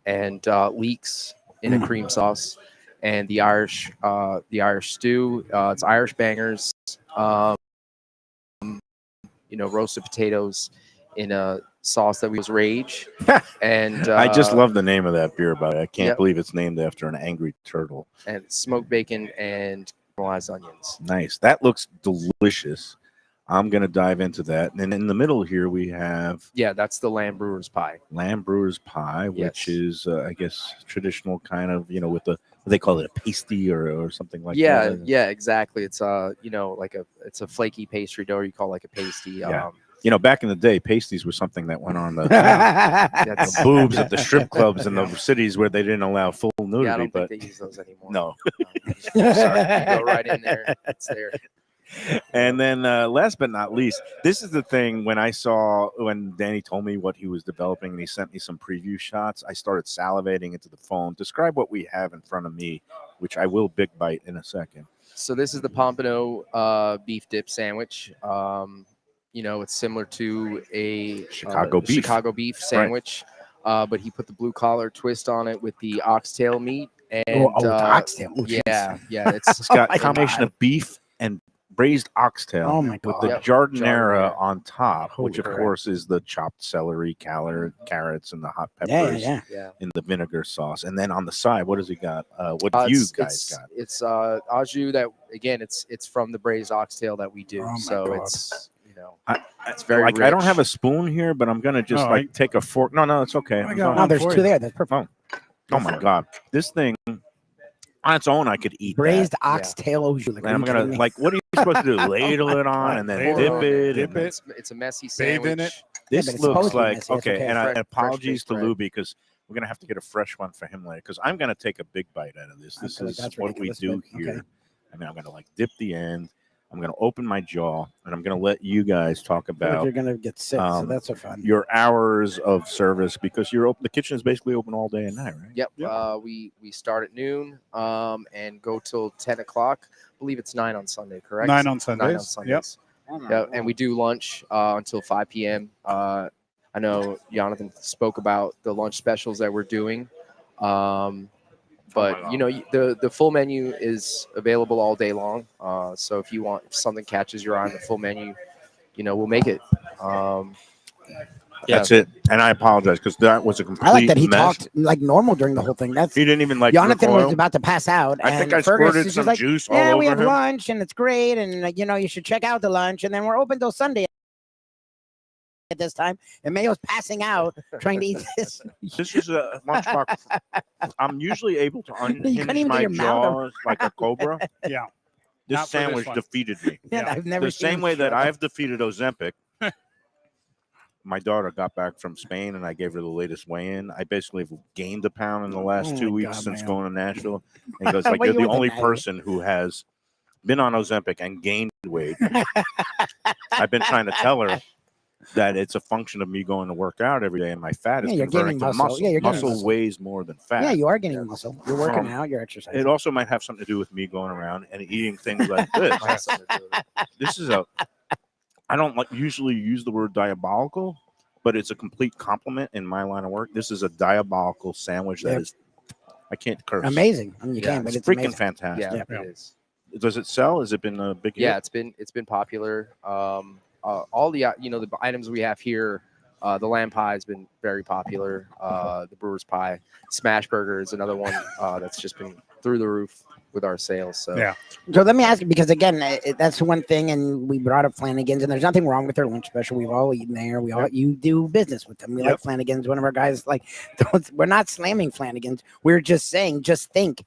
and leeks in a cream sauce, and the Irish stew. It's Irish bangers, roasted potatoes in a sauce that we use Rage. And I just love the name of that beer, but I can't Yep. believe it's named after an angry turtle. and smoked bacon and caramelized onions. Nice. That looks delicious. I'm going to dive into that. And in the middle here, we have Yeah, that's the lamb brewer's pie. lamb brewer's pie, which Yes. is, I guess, traditional kind of, with the, what they call it, a pasty or something like Yeah, that. yeah, exactly. It's it's a flaky pastry dough you call like a pasty. Yeah. You know, back in the day, pasties were something that went on the That's, boobs at the strip clubs in the cities where they didn't allow full nudity. yeah, I don't but think they use those anymore. no. Sorry, you go right in there. It's there. And then last but not least, this is the thing when Danny told me what he was developing and he sent me some preview shots, I started salivating into the phone. Describe what we have in front of me, which I will big bite in a second. So this is the Pompano beef dip sandwich. You know, it's similar to a Chicago beef sandwich, but he put the blue collar twist on it with the oxtail meat. And the oxtail. Oh, yeah, It's got a combination of beef and braised oxtail Oh my with god. the Yep. jardinera on top, which of Correct. course is the chopped celery, carrots, and the hot Yeah, peppers yeah. in the vinegar sauce. And then on the side, what does he got? What you guys got? It's au jus that again, it's from the braised oxtail that we do. Oh my So God. it's It's very I don't rich. have a spoon here, but I'm gonna just take a fork. No, it's okay. I got Oh, one there's for two you. there. That's perfect. Oh my god, this thing on its own, I could eat Braised that. oxtail au jus. And I'm gonna what are you supposed to do? Ladle it on and then Ladle dip it. dip and it. it's a messy Bathe in sandwich. it. This but it's looks supposed to be like messy, that's okay. okay. And Fresh apologies baked to bread. Lubie because we're gonna have to get a fresh one for him later because I'm gonna take a big bite out of this. I This feel like is that's what we ridiculous, do but here. okay. I mean, I'm gonna like dip the end. I'm gonna open my jaw and I'm gonna let you guys talk I feel like about you're gonna get sick, so um, that's a fun. your hours of service because you're open. The kitchen is basically open all day and night, right? Yep. We start at noon and go till 10 o'clock. I believe it's 9 on Sunday, correct? 9 on 9 on Sundays. Sundays. Yeah, and we do lunch until 5 p.m. I know Yonathan spoke about the lunch specials that we're doing. But you know, the full menu is available all day long. So if something catches your eye on the full menu, you know, we'll make it. That's it. And I apologize because that was a complete I like that he mess. talked like normal during the whole thing. That's He didn't even like drip Jonathan oil. was about to pass out. I think and I Fergus squirted is some just like, juice all yeah, we over have him. lunch and it's great, and you know, you should check out the lunch, and then we're open till Sunday at this time. And Mayo's passing out trying to eat this. This is a lunchbox. I'm usually able to couldn't unhinge even get my your mouth jaws like a cobra. Yeah. This Not for this sandwich one. defeated me. Yeah, I've never The seen same him way that struggle. I've defeated Ozempic. My daughter got back from Spain and I gave her the latest weigh-in. I basically have gained a pound in the last Oh 2 my weeks God, since man. going to Nashville. And he goes like, What you're you the went to only Nashville? person who has been on Ozempic and gained weight. I've been trying to tell her that it's a function of me going to work out every day and my fat is Yeah, you're converting gaining to muscle. muscle. Yeah, you're gaining muscle muscle. weighs more than fat. Yeah, you are getting muscle. You're working out. You're exercising. It also might have something to do with me going around and eating things like this. Might have something to do with it. This is I don't usually use the word diabolical, but it's a complete compliment in my line of work. This is a diabolical sandwich that Yep. is, I can't curse. Amazing. I mean, you Yeah, can, but It's it's freaking amazing. fantastic. Yeah, Yeah. it is. Does it sell? Has it been a big hit? Yeah, it's been popular. All the the items we have here, the lamb pie has been very popular. The brewer's pie, smash burger is another one that's just been through the roof with our sales. So Yeah. So let me ask you, because again, that's one thing, and we brought up Flanagan's, and there's nothing wrong with their lunch special. We've all eaten there. You do business with them. We like Flanagan's. One of our guys like, we're not slamming Flanagan's. We're just saying, just think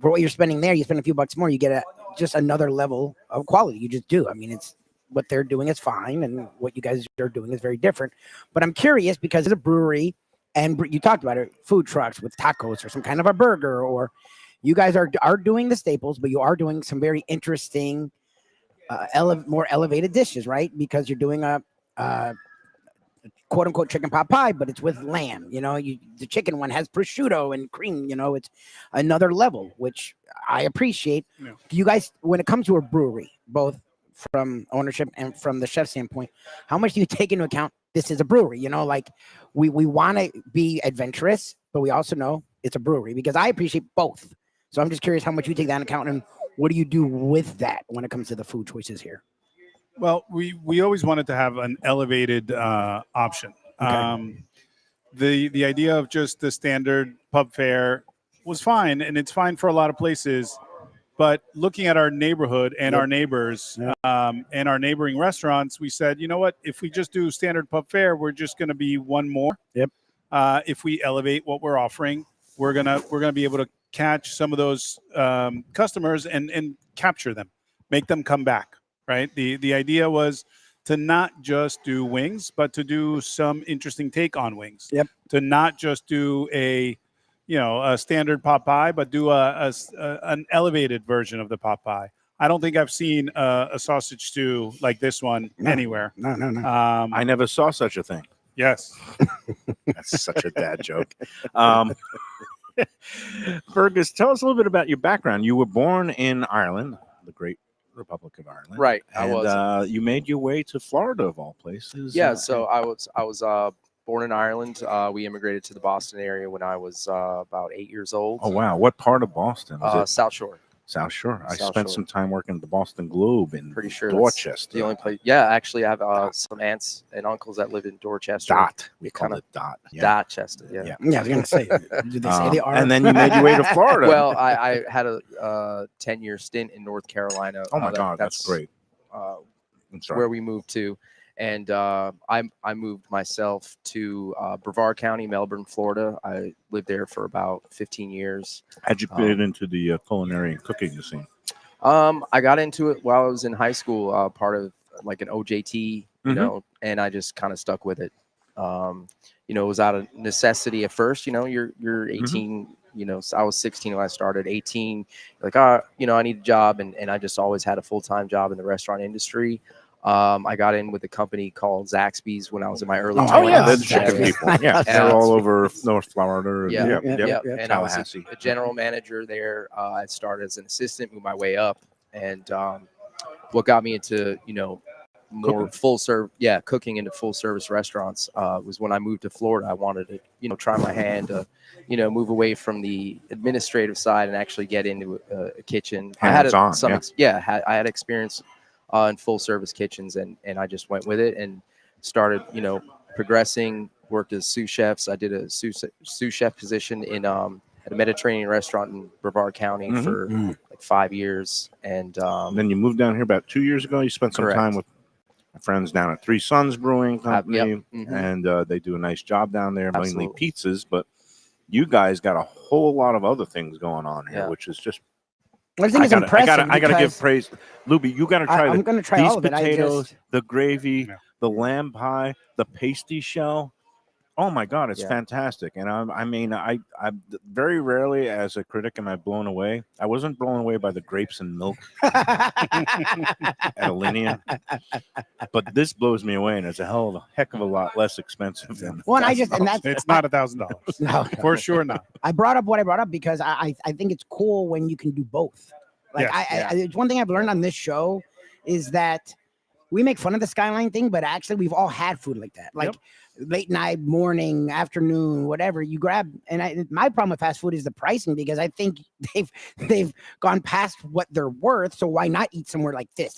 for what you're spending there. You spend a few bucks more, you get just another level of quality. You just do. I mean, it's what they're doing is fine, and what you guys are doing is very different. But I'm curious because it's a brewery, and you talked about it, food trucks with tacos or some kind of a burger, or you guys are doing the staples, but you are doing some very interesting, more elevated dishes, right? Because you're doing a quote unquote chicken pot pie, but it's with lamb. You know, the chicken one has prosciutto and cream. You know, it's another level, which I appreciate. Yeah. Do you guys, when it comes to a brewery, both from ownership and from the chef standpoint, how much do you take into account? This is a brewery, you know, like we want to be adventurous, but we also know it's a brewery, because I appreciate both. So I'm just curious how much you take that into account, and what do you do with that when it comes to the food choices here? Well, we always wanted to have an elevated option. Okay. The idea of just the standard pub fare was fine, and it's fine for a lot of places. But looking at our neighborhood and our neighbors and our neighboring restaurants, we said, you know what? If we just do standard pub fare, we're just going to be one more. Yep. If we elevate what we're offering, we're gonna be able to catch some of those customers and capture them, make them come back. Right. The idea was to not just do wings, but to do some interesting take on wings. Yep. To not just do a standard pot pie, but do an elevated version of the pot pie. I don't think I've seen a sausage stew like this one anywhere. No. I never saw such a thing. Yes. That's such a dad joke. Fergus, tell us a little bit about your background. You were born in Ireland, the great Republic of Ireland. Right. And, I was. You made your way to Florida, of all places. Yeah. So I was born in Ireland. We immigrated to the Boston area when I was about 8 years old. Oh, wow. What part of Boston? Was it South Shore. South Shore. I South spent Shore. some time working at the Boston Globe in Pretty sure that's Dorchester. the only place. Yeah, actually, I have some aunts and uncles that live in Dorchester. Dot. We call Kinda- it Dot. Yeah. Dorchester. Yeah. Yeah. Yeah, I was gonna say. Did they say they are? And then you made your way to Florida. Well, I had a 10-year stint in North Carolina. Oh my God, that's great. I'm sorry. Where we moved to, and I moved myself to Brevard County, Melbourne, Florida. I lived there for about 15 years. How'd you fit into the culinary and cooking scene? I got into it while I was in high school, part of like an OJT, you know, and I just kind of stuck with it. It was out of necessity at first. You're 18. So I was 16 when I started. 18, like, I need a job, and I just always had a full-time job in the restaurant industry. I got in with a company called Zaxby's when I was in my early 20s. Oh yeah, they're the Zaxby's. chicken people. Yeah, they're all over North Florida. Yeah. Yep. And I was Tallahassee. a general manager there. I started as an assistant, moved my way up, and what got me into more Cooking. full serve, cooking into full service restaurants was when I moved to Florida. I wanted to try my hand to move away from the administrative side and actually get into a kitchen. I had I had experience in full service kitchens, and I just went with it and started progressing. Worked as sous chefs. I did a sous chef position in at a Mediterranean restaurant in Brevard County for like 5 years, and then you moved down here about 2 years ago. You spent some Correct. time with my friends down at Three Sons Brewing Company, Yep. Mhm. and they do a nice job down there, mainly Absolutely. pizzas. But you guys got a whole lot of other things going on here, Yeah. which is just. I think it's impressive. I gotta give because praise, Lubie. You gotta try I'm going to try these all of it. potatoes, the gravy, Yeah. the lamb pie, the pasty shell. Oh my God, it's Yeah. fantastic! And I very rarely, as a critic, am I blown away. I wasn't blown away by the grapes and milk at Alinea, but this blows me away, and it's a heck of a lot less expensive than. Well, and that's It's not $1,000. no, For sure not. I brought up what I brought up because I think it's cool when you can do both. Like Yes. it's one thing I've learned on this show is that we make fun of the skyline thing, but actually we've all had food like that. Like late night, morning, afternoon, whatever you grab. And my problem with fast food is the pricing, because I think they've gone past what they're worth. So why not eat somewhere like this?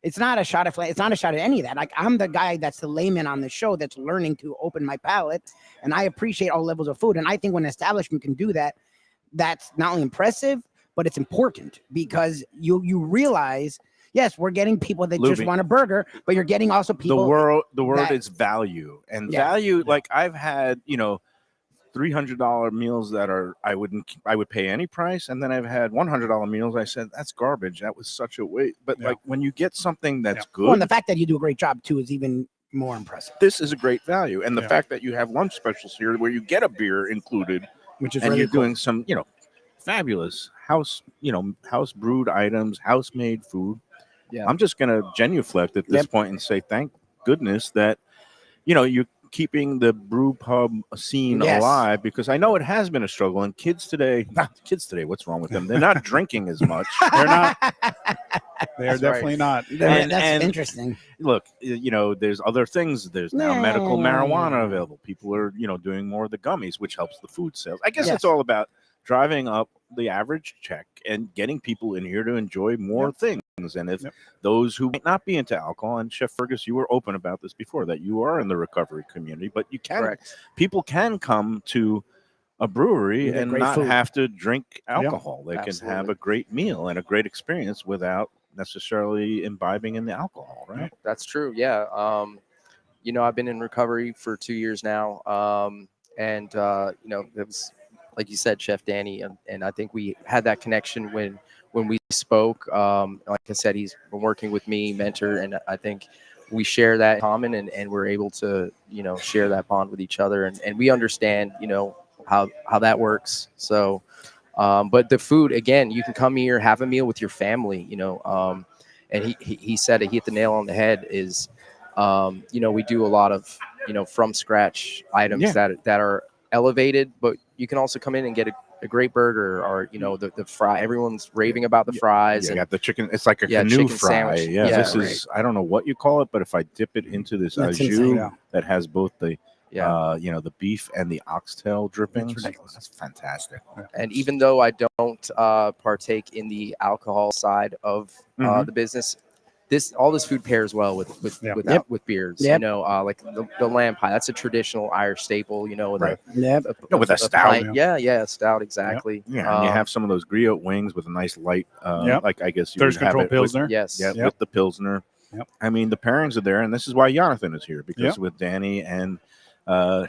It's not a shot at it's not a shot at any of that. Like, I'm the guy that's the layman on the show that's learning to open my palate, and I appreciate all levels of food. And I think when an establishment can do that, that's not only impressive, but it's important, because you realize, yes, we're getting people that just Lubie. want a burger, but you're getting also people. The word that- is value, and Yeah. value. Like, I've had $300 meals that I would pay any price, and then I've had $100 meals. I said that's garbage. That was such a waste. But Yeah. like, when you get something that's Well, and good, the fact that you do a great job too is even more impressive, this is a great value. And the Yeah. fact that you have lunch specials here where you get a beer included, which is and really you're cool. doing some fabulous house brewed items, house made food. Yeah. I'm just gonna genuflect at this Yep. point and say thank goodness that you're keeping the brew pub scene Yes. alive, because I know it has been a struggle, and kids today, what's wrong with them? They're not drinking as much. They're not. They are That's definitely not. And- That's interesting. Look, there's other things. There's now medical marijuana available. People are doing more of the gummies, which helps the food sales. I guess Yes. it's all about driving up the average check and getting people in here to enjoy more things. And if those who might not be into alcohol, and Chef Fergus, you were open about this before, that you are in the recovery community, but Correct. people can come to a brewery You get and great not food. have to drink alcohol. They can have Absolutely. a great meal and a great experience without necessarily imbibing in the alcohol, right? That's true. Yeah. I've been in recovery for 2 years now. And it was, like you said, Chef Danny, and I think we had that connection when we spoke. Like I said, he's been working with me, mentor, and I think we share that in common, and we're able to, share that bond with each other, and we understand, how that works. So, but the food, again, you can come here, have a meal with your family, and he said it, he hit the nail on the head is, we do a lot of, from scratch items that are elevated, but you can also come in and get a great burger, or the fry. Everyone's raving about the fries. You and got the chicken. It's like a canoe chicken fry. sandwich. Yeah, Yeah, this is, I don't know what you call it, but if I dip it into this au That's jus insane. that has both the Yeah. the beef and the oxtail drippings, ridiculous. that's fantastic. And even though I don't partake in the alcohol side of the business, all this food pairs well with beers. Yep. Like the lamb pie. That's a traditional Irish staple. Right. Yep. With a stout. pint. Yeah, stout, exactly. Yeah, and you have some of those griot wings with a nice light, like I guess you Thirst would have control it pilsner. Yes. with the pilsner. Yep. I mean, the pairings are there, and this is why Yonathan is here, because with Danny and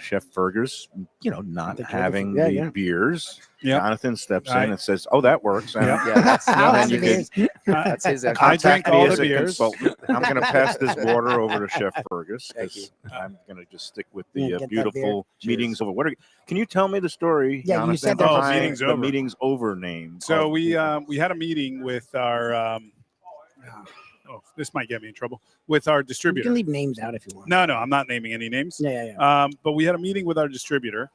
Chef Fergus, not having the beers, Yonathan steps in and says, "Oh, that works." And That's, I'll have you the beers. that's his. I drink contact me all as the a beers. consultant. I'm going to pass this water over to Chef Fergus. Thank you. I'm going to just stick with Yeah, the get that beautiful beer. meetings over. Can you tell me the story? Yeah, you Yonathan, said that behind Meetings the Over. meetings over name. So of we the- had a meeting with our. This might get me in trouble with our You distributor. can leave names out if you want. No, I'm not naming any names. Yeah. But we had a meeting with our distributor,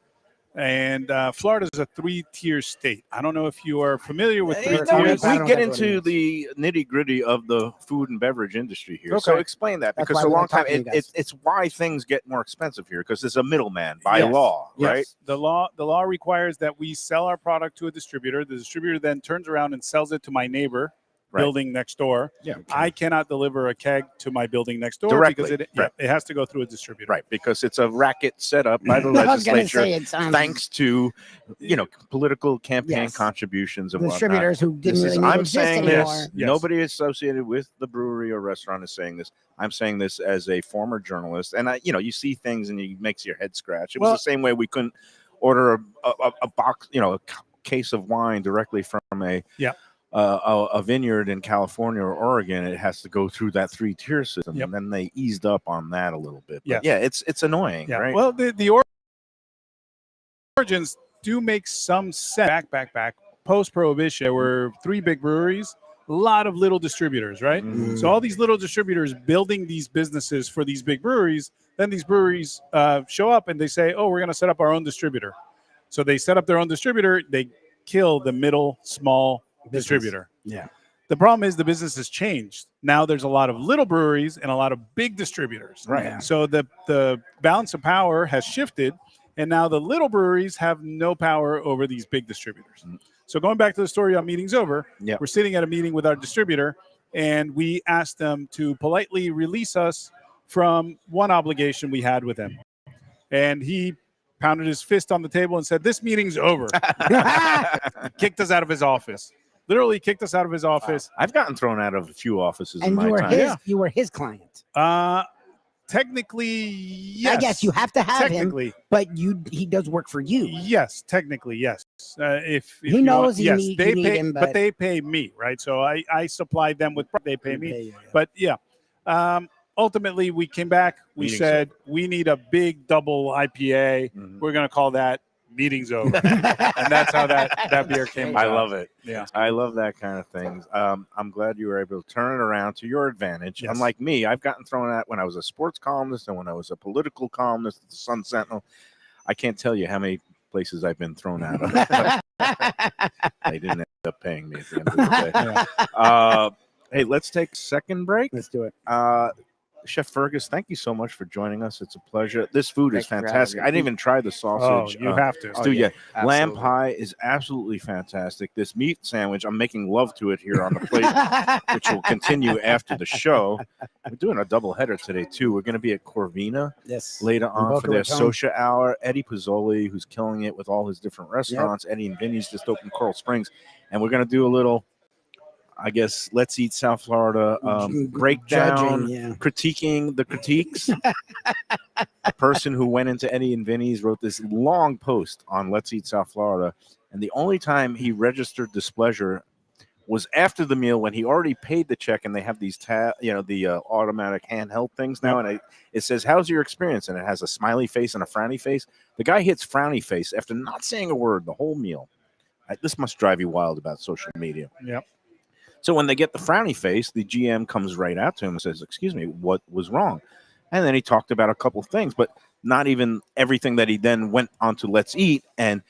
and Florida is a 3-tier state. I don't know if you are familiar with 3 no, tiers. I we don't get know what it into means. the nitty gritty of the food and beverage industry here. So Okay. explain that, That's because why a we long like time talking to you guys. it's why things get more expensive here, because there's a middleman by Yes. law, Yes. right? The law requires that we sell our product to a distributor. The distributor then turns around and sells it to my neighbor building next door. Yeah. I cannot deliver a keg to my building next door Directly. because it has to go through a distributor. Right, because it's a racket set up by the I was gonna legislature, say it sounds thanks to political campaign Yes. contributions and whatnot. distributors who didn't really need to I'm exist saying anymore. this. Yes. Nobody associated with the brewery or restaurant is saying this. I'm saying this as a former journalist, and you see things and it makes your head scratch. It was the same way we couldn't order a box, a case of wine directly from a vineyard in California or Oregon. It has to go through that 3-tier system, and then they eased up on that a little bit. But it's annoying, right? Well, the origins do make some sense. Back post prohibition, there were 3 big breweries, a lot of little distributors, right? Mhm. So all these little distributors building these businesses for these big breweries. Then these breweries show up and they say, "Oh, we're going to set up our own distributor." So they set up their own distributor. They kill the middle small distributor. Yeah. The problem is the business has changed. Now there's a lot of little breweries and a lot of big distributors. Right. Yeah. So the balance of power has shifted, and now the little breweries have no power over these big distributors. Mm. So going back to the story on Meetings Over, Yeah. we're sitting at a meeting with our distributor, and we asked them to politely release us from one obligation we had with him. And he pounded his fist on the table and said, "This meeting's over." Kicked us out of his office. Literally kicked us out of his office. I've gotten thrown out of a few offices in And my time. you were his client. Technically, yes. I guess you have to have him, technically, but he does work for you. yes. Technically, yes. If He you knows want- you yes, need- they you need pay, him, but but- they pay me, right? So I supplied them with. They pay me, Okay, but ultimately we came back. We Meeting's said we need a big double IPA. Mhm. We're going to call that Meetings Over, and that's how that beer came. I about. love it. Yeah. I love that kind of things. I'm glad you were able to turn it around to your advantage. Yes. Unlike me, I've gotten thrown at when I was a sports columnist and when I was a political columnist at the Sun Sentinel. I can't tell you how many places I've been thrown out of. They didn't end up paying me at the end of the day. Hey, let's take a second break. Let's do it. Chef Fergus, thank you so much for joining us. It's a pleasure. This food is Thank you for fantastic. having I me. didn't even try the Oh, sausage. you have to. Stu, yeah. Lamb Absolutely. pie is absolutely fantastic. This meat sandwich, I'm making love to it here on the plate, which will continue after the show. We're doing a double header today, too. We're going to be at Corvina Yes. later on Boca for their Raton. social hour. Eddie Pizzoli, who's killing it with all his different restaurants. Eddie and Vinny's just opened Coral Springs. And we're going to do a little, I guess, Let's Eat South Florida breakdown, Judging, critiquing the critiques. A person who went into Eddie and Vinny's wrote this long post on Let's Eat South Florida. And the only time he registered displeasure was after the meal when he already paid the check, and they have these the automatic handheld things now, and it says, "How's your experience?" and it has a smiley face and a frowny face. The guy hits frowny face after not saying a word the whole meal. This must drive you wild about social media. Yep. So when they get the frowny face, the GM comes right out to him and says, "Excuse me, what was wrong?" And then he talked about a couple things, but not even everything that he then went on to Let's Eat. And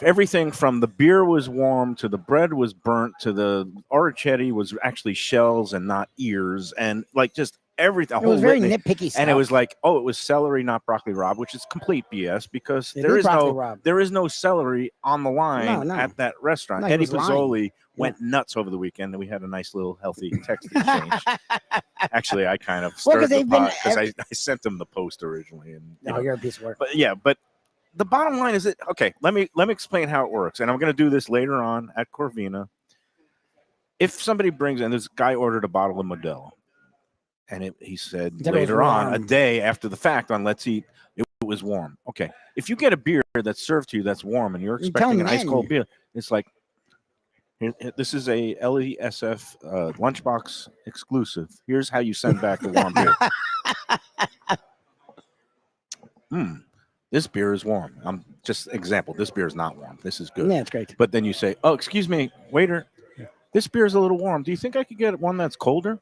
everything from the beer was warm to the bread was burnt to the orecchiette was actually shells and not ears, and like just everything. It was very nitpicky stuff. And it was like, oh, it was celery, not broccoli rabe, which is complete BS because It there is is broccoli no rabe. there is no celery on the line No. at that restaurant. No, he Eddie was lying. Pizzoli went nuts over the weekend, and we had a nice little healthy text exchange. Actually, I kind of stirred 'cause the they've been pot because I sent him the post originally, and No, you're a piece of work. but the bottom line is that okay. Let me explain how it works, and I'm going to do this later on at Corvina. If somebody brings in, this guy ordered a bottle of Modelo, and he said That was later on, a warm. day after the fact, on Let's Eat, it was warm. Okay, if you get a beer that's served to you that's warm, and you're You tell expecting them an ice then. cold beer, it's like this is a LESF Lunchbox exclusive. Here's how you send back a warm beer. This beer is warm. I'm just example. This beer is not warm. This is good. Yeah, it's great. But then you say, "Oh, excuse me, waiter. This beer is a little warm. Do you think I could get one that's colder?"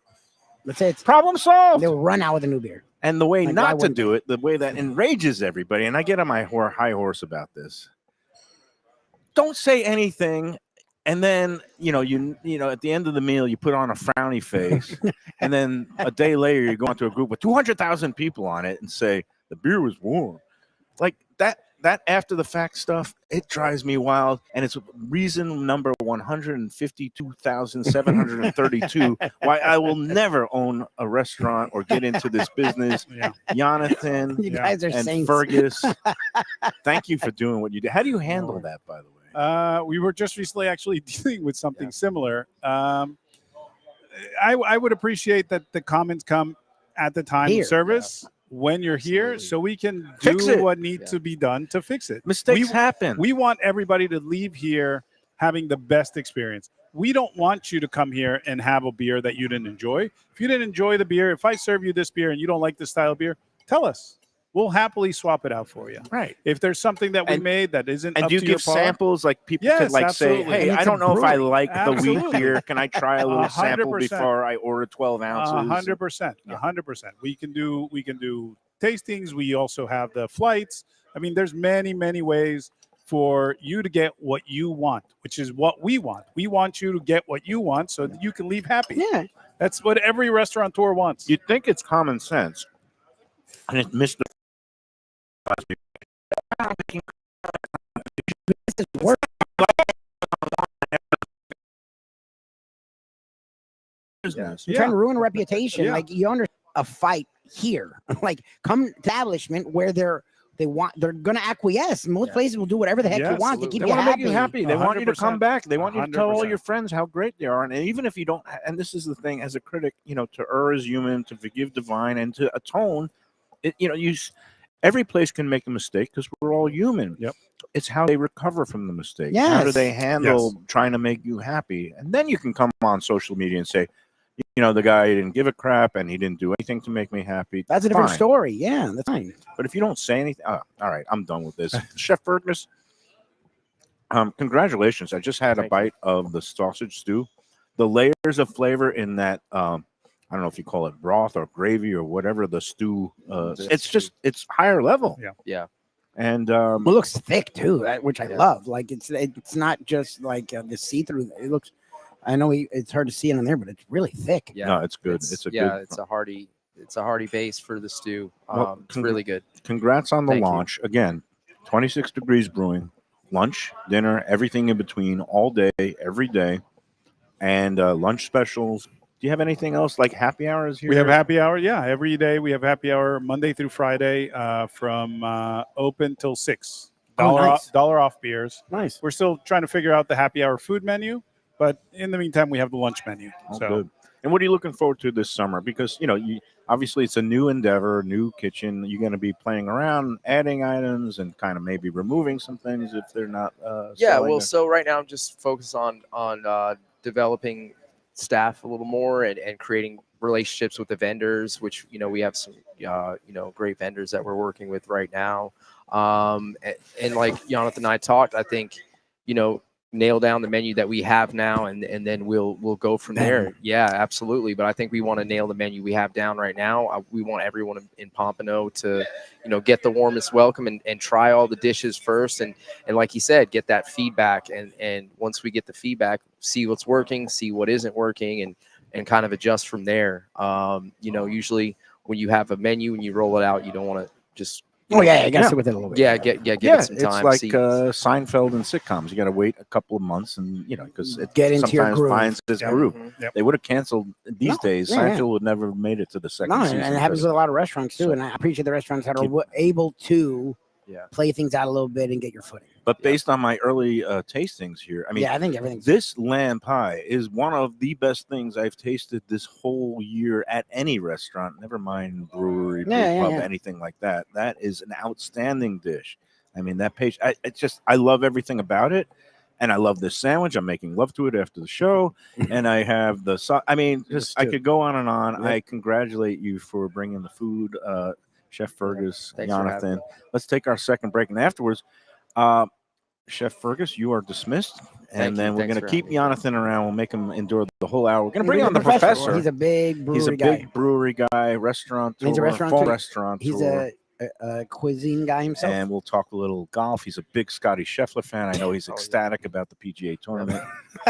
Let's say it's Problem solved. they'll run out with a new beer. And the way Like, why not to wouldn't do it, the way that enrages everybody, and I get on my high horse about this. Don't say anything, and then you know at the end of the meal you put on a frowny face, and then a day later you go into a group with 200,000 people on it and say the beer was warm, like that. That after the fact stuff, it drives me wild, and it's reason number 152,732 why I will never own a restaurant or get into this business. Yonathan You guys are and saints. Fergus, thank you for doing what you did. How do you handle that, by the way? We were just recently actually dealing with something similar. I would appreciate that the comments come at the time Here. of service when you're here, so we can Fix do it. what needs to be done to fix it. Mistakes happen. We want everybody to leave here having the best experience. We don't want you to come here and have a beer that you didn't enjoy. If you didn't enjoy the beer, if I serve you this beer and you don't like this style of beer, tell us. We'll happily swap it out for you. Right. If there's something that we And- made that isn't And up do you to your give par, samples? Like people Yes, could like absolutely. say, "Hey, And I it's don't a know if I brewery. like the wheat Absolutely. beer. Can I try a little sample 100%. before I order 12 ounces?" 100%. 100%. We can do tastings. We also have the flights. I mean, there's many ways for you to get what you want, which is what we want. We want you to get what you want so that you can leave happy. Yeah. That's what every restaurateur wants. You'd think it's common sense, and it's missed. This is work. Business. You're trying to ruin a reputation. Yeah. Like you under a fight here. Like come establishment where they're gonna acquiesce. Most places will do whatever the heck Yeah, you want to absolutely. keep They you want to happy. make you happy. They want you to come 100%. back. They want you to tell all 100%. your friends how great they are. And even if you don't, and this is the thing, as a critic, to err is human, to forgive divine, and to atone. Every place can make a mistake because we're all human. Yep. It's how they recover from the mistake. How do Yes. they handle trying to make you happy? And then you can come on social media and say, the guy didn't give a crap and he didn't do anything to make me happy. That's a different Fine. story. Yeah, that's fine. But if you don't say anything, all right, I'm done with this. Chef Fergus, congratulations. I just had a Thank bite of the sausage stew. The layers of flavor in that, I don't know if you call it broth or gravy or whatever the stew. It's higher level. Yeah. And Well, it looks thick too, which I love. Like it's not just like the see-through. It looks. I know it's hard to see it on there, but it's really thick. Yeah. no, it's good. It's Good. it's a hearty base for the stew. Well, It's really good. Congrats on the Thank you. launch. Again, 26 Degrees Brewing, lunch, dinner, everything in between, all day, every day, and lunch specials. Do you have anything else like happy hours here? We have happy hour. Yeah, every day we have happy hour Monday through Friday from open till 6. Nice. Dollar off beers. Nice. We're still trying to figure out the happy hour food menu, but in the meantime, we have the lunch menu. Oh, So good. And what are you looking forward to this summer? Because you obviously it's a new endeavor, new kitchen. You're going to be playing around, adding items, and kind of maybe removing some things if they're not. Yeah, selling well, it. so right now I'm just focused on developing staff a little more and creating relationships with the vendors, which, we have some, great vendors that we're working with right now. And like Yonathan and I talked, I think, nail down the menu that we have now, and then we'll go from there. Yeah, absolutely. But I think we want to nail the menu we have down right now. We want everyone in Pompano to, get the warmest welcome and try all the dishes first. And like he said, get that feedback. And once we get the feedback, see what's working, see what isn't working, and kind of adjust from there. Usually when you have a menu and you roll it out, you don't want to just, you gotta sit with it a little bit. Give it some time. It's like Seinfeld and sitcoms. You got to wait a couple of months, and because it Get into your sometimes groove. finds its groove. Yep. They would have canceled these days. Yeah, Seinfeld would never have made it to the second No, season. and it happens with a lot of restaurants too. So- And I appreciate the restaurants that Keep- are able to Yeah. play things out a little bit and get your footing. But based on my early tastings here, I mean, I think everything's this lamb pie is one of the best things I've tasted this whole year at any restaurant, never mind brewery, brew pub, anything like that. That is an outstanding dish. I mean, that page, I love everything about it. And I love this sandwich. I'm making love to it after the show. And I have I mean, I could go on and on. Yep. I congratulate you for bringing the food, Chef Fergus, Thanks for having Yonathan. me. Let's take our second break. And afterwards, Chef Fergus, you are dismissed. And then we're Thanks going to for keep having me. Yonathan around. We'll make him endure the whole hour. We're going to He's bring a on the professor. professor. He's a big brewery He's a guy. big brewery guy, restaurateur, He's a restaurateur. full restaurateur. He's a cuisine guy himself. And we'll talk a little golf. He's a big Scotty Scheffler fan. I know he's ecstatic about the PGA tournament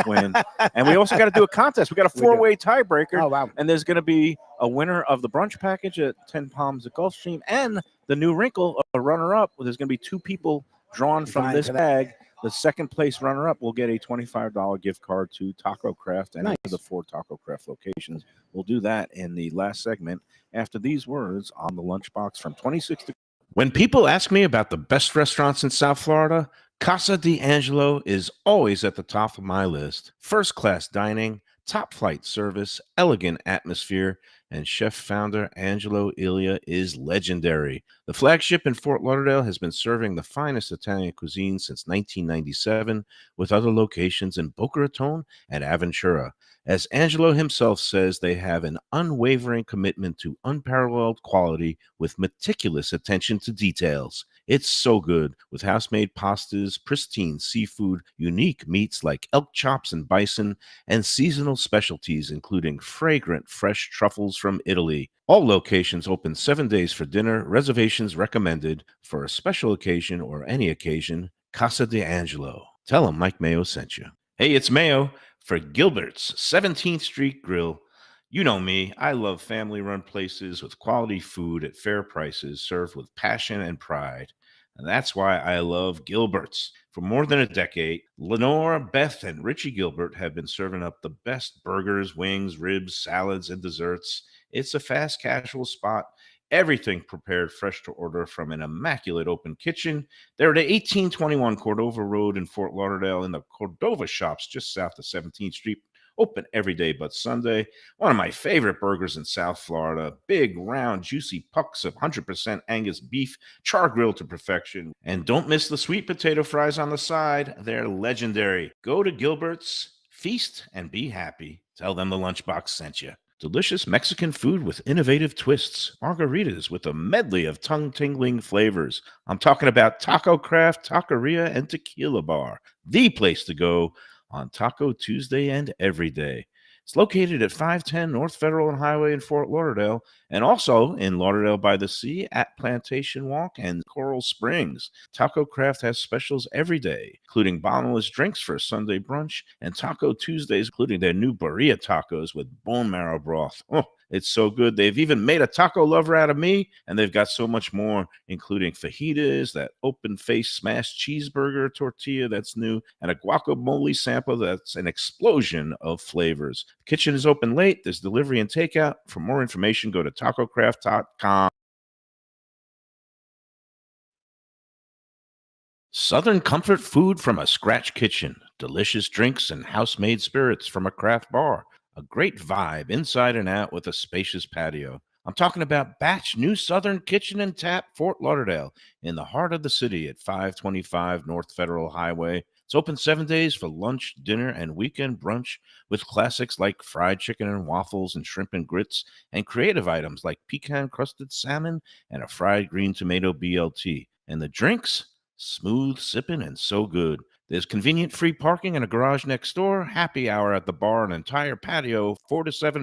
win. And we also got to do a contest. We got a four-way tiebreaker. Oh wow! And there's going to be a winner of the brunch package at 10 Palms at Gulfstream and the new wrinkle, a runner-up. There's going to be two people drawn from Vying this for that. bag. The second place runner-up will get a $25 gift card to Taco Craft and Nice. to the 4 Taco Craft locations. We'll do that in the last segment after these words on the Lunchbox from 26 to... When people ask me about the best restaurants in South Florida, Casa D'Angelo is always at the top of my list. First-class dining, top-flight service, elegant atmosphere, and chef founder Angelo Ilia is legendary. The flagship in Fort Lauderdale has been serving the finest Italian cuisine since 1997, with other locations in Boca Raton and Aventura. As Angelo himself says, they have an unwavering commitment to unparalleled quality with meticulous attention to details. It's so good, with house-made pastas, pristine seafood, unique meats like elk chops and bison, and seasonal specialties including fragrant fresh truffles from Italy. All locations open 7 days for dinner. Reservations recommended for a special occasion or any occasion. Casa D'Angelo. Tell them Mike Mayo sent you. Hey, it's Mayo for Gilbert's 17th Street Grill. You know me, I love family-run places with quality food at fair prices served with passion and pride. And that's why I love Gilbert's. For more than a decade, Lenore, Beth, and Richie Gilbert have been serving up the best burgers, wings, ribs, salads, and desserts. It's a fast casual spot. Everything prepared fresh to order from an immaculate open kitchen. They're at 1821 Cordova Road in Fort Lauderdale in the Cordova Shops just south of 17th Street. Open every day but Sunday. One of my favorite burgers in South Florida. Big, round, juicy pucks of 100% Angus beef, char grilled to perfection. And don't miss the sweet potato fries on the side. They're legendary. Go to Gilbert's, feast, and be happy. Tell them the Lunchbox sent you. Delicious Mexican food with innovative twists. Margaritas with a medley of tongue-tingling flavors. I'm talking about Taco Craft, Taqueria, and Tequila Bar. The place to go on Taco Tuesday and every day. It's located at 510 North Federal and Highway in Fort Lauderdale, and also in Lauderdale by the Sea at Plantation Walk and Coral Springs. Taco Craft has specials every day, including bottomless drinks for a Sunday brunch, and Taco Tuesdays, including their new burrilla tacos with bone marrow broth. Oh, it's so good. They've even made a taco lover out of me, and they've got so much more, including fajitas, that open-faced smashed cheeseburger tortilla that's new, and a guacamole sample that's an explosion of flavors. The kitchen is open late. There's delivery and takeout. For more information, go to tacocraft.com. Southern comfort food from a scratch kitchen. Delicious drinks and house-made spirits from a craft bar. A great vibe inside and out with a spacious patio. I'm talking about Batch New Southern Kitchen and Tap, Fort Lauderdale, in the heart of the city at 525 North Federal Highway. It's open 7 days for lunch, dinner, and weekend brunch with classics like fried chicken and waffles and shrimp and grits, and creative items like pecan-crusted salmon and a fried green tomato BLT. And the drinks? Smooth sipping and so good. There's convenient free parking and a garage next door, happy hour at the bar, an entire patio, 4 to 7